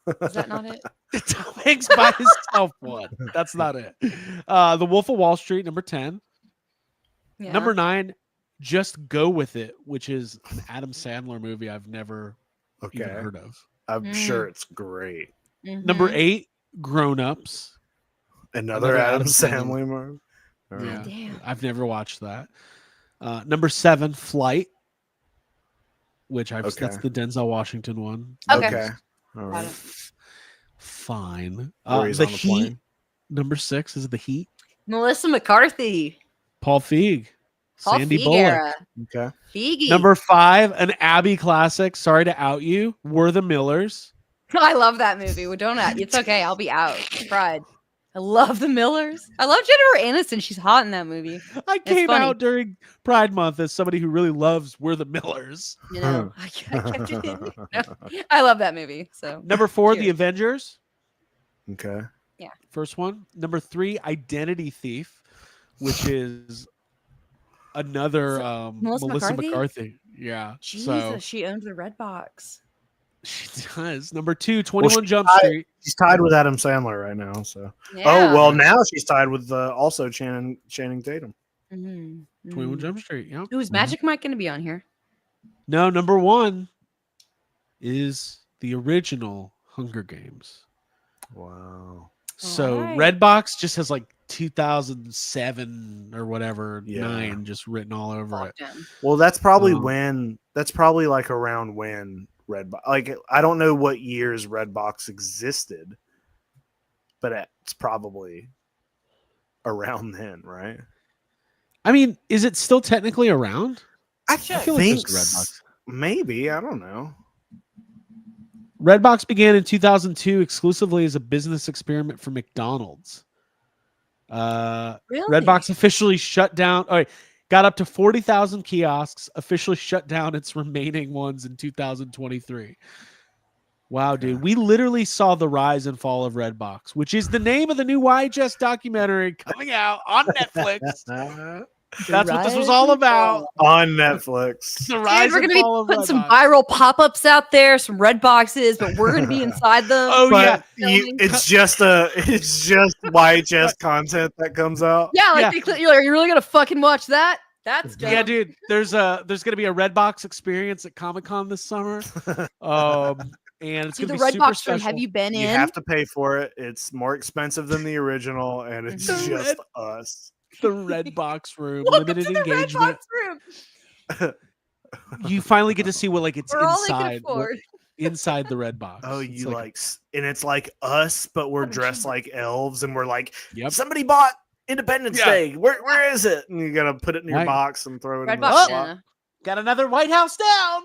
Is that not it? The Tom Hanks by himself one. That's not it. The Wolf of Wall Street, number 10. Yeah. Number 9, Just Go With It, which is an Adam Sandler movie I've never even heard of. I'm sure it's great. Number 8, Grown Ups. Another Adam Sandler movie. All right. Yeah, damn. I've never watched that. Number 7, Flight, which that's the Denzel Washington one. Okay. All Got right. it. Fine. Where he's The on the Heat. plane. Number 6 is The Heat. Melissa McCarthy. Paul Feig. Paul Sandy Feig Bullock. era. Okay. Feige. Number 5, an Abby classic. Sorry to out you. Were the Millers. I love that movie. Well, don't out. It's okay. I'll be out. Pride. I love the Millers. I love Jennifer Aniston. She's hot in that movie. I came funny. out during Pride Month as somebody who really loves We're the Millers. You know, I kept it in. No, I love that movie. So Number 4, Cheers. The Avengers. Okay. First one. Number 3, Identity Thief, which is another Melissa Melissa McCarthy? McCarthy. Yeah. Jesus, So she owns the Redbox. she does. Number 2, 21 she Jump died- Street. She's tied with Adam Sandler right now. So. Yeah. Oh well, now she's tied with also Channing Tatum. Mhm. 21 Mhm. Jump Street. Yeah. Who's Magic Mike going to be on here? No, number 1 is the original Hunger Games. Wow. So Alright. Redbox just has like 2007 or whatever, Yeah. 9 just written all over it. Locked in. Well, that's probably Um, that's probably like around when Redbox. Like I don't know what years Redbox existed, but it's probably around then, right? I mean, is it still technically around? I feel like think there's Redbox. maybe. I don't know. Redbox began in 2002 exclusively as a business experiment for McDonald's. Really? Redbox officially shut down. All right, got up to 40,000 kiosks. Officially shut down its remaining ones in 2023. Wow, Okay. dude, we literally saw the rise and fall of Redbox, which is the name of the new YHS documentary coming out on Netflix. That's what this was all about. On Netflix. The rise Dude, we're and gonna be fall of putting some Redbox. viral pop-ups out there, some red boxes, but we're gonna be inside them. Oh, But yeah. it's just YHS content that comes out. Yeah, like Yeah. you're really gonna fucking watch that? That's dumb. Yeah, dude. There's gonna be a Redbox experience at Comic-Con this summer. And it's See, gonna the be super Redbox room. special. Have you been You in? have to pay for it. It's more expensive than the original, and it's The just us. The Redbox room, Welcome limited to the engagement. Redbox room. You finally get to see what it's We're all they can inside. afford. Inside the Redbox. Oh, It's you and it's like us, but we're dressed like elves, and we're like, Yep. somebody bought Independence Yeah. Day. Where is it? And you gotta put it in your Right. box and throw it in the Redbox. slot. Got another White House down.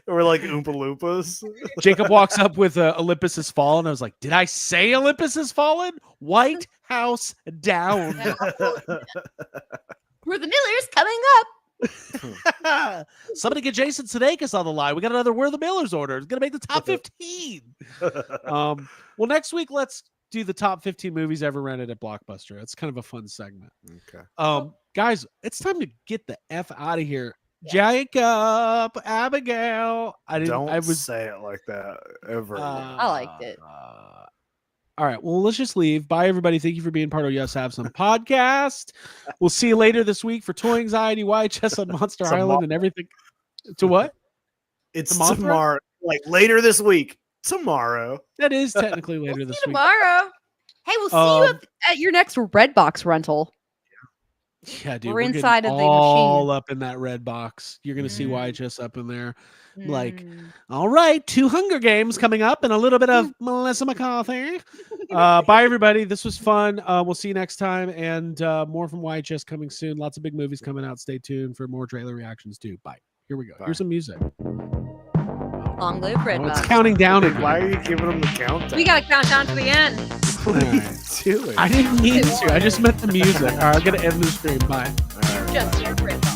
We're like Oompa Loompas. Jacob walks up with Olympus Has Fallen. I was like, did I say Olympus Has Fallen? White House down. Were the Millers coming up? Somebody get Jason Sudeikis on the line. We got another We're the Millers order. It's gonna make the top 15. Well, next week let's do the top 15 movies ever rented at Blockbuster. It's kind of a fun segment. Okay. Guys, it's time to get the F out of here. Jacob, Abigail. Don't say it like that ever. I liked it. All right. Well, let's just leave. Bye, everybody. Thank you for being part of Yes Have Some podcast. We'll see you later this week for Toy Anxiety, YHS on Monster It's a Island, and everything. To what? It's Mothra? tomorrow, like later this week. Tomorrow. That is technically later We'll this see you week. tomorrow. Hey, we'll see you at your next Redbox rental. Yeah, dude. We're getting inside of the all machine. up in that red box. You're gonna see YHS up in there. Like, Mm. all right, 2 Hunger Games coming up and a little bit of Melissa McCarthy. Bye, everybody. This was fun. We'll see you next time, and more from YHS coming soon. Lots of big movies coming out. Stay tuned for more trailer reactions too. Bye. Here we go. Bye. Here's some music. Long live Oh, it's Redbox. counting down again. Why are you giving them the countdown? We gotta count down to the end. What are you doing? I didn't mean to. I just meant the music. All right, I'm gonna end the stream. Bye. Just your Redbox.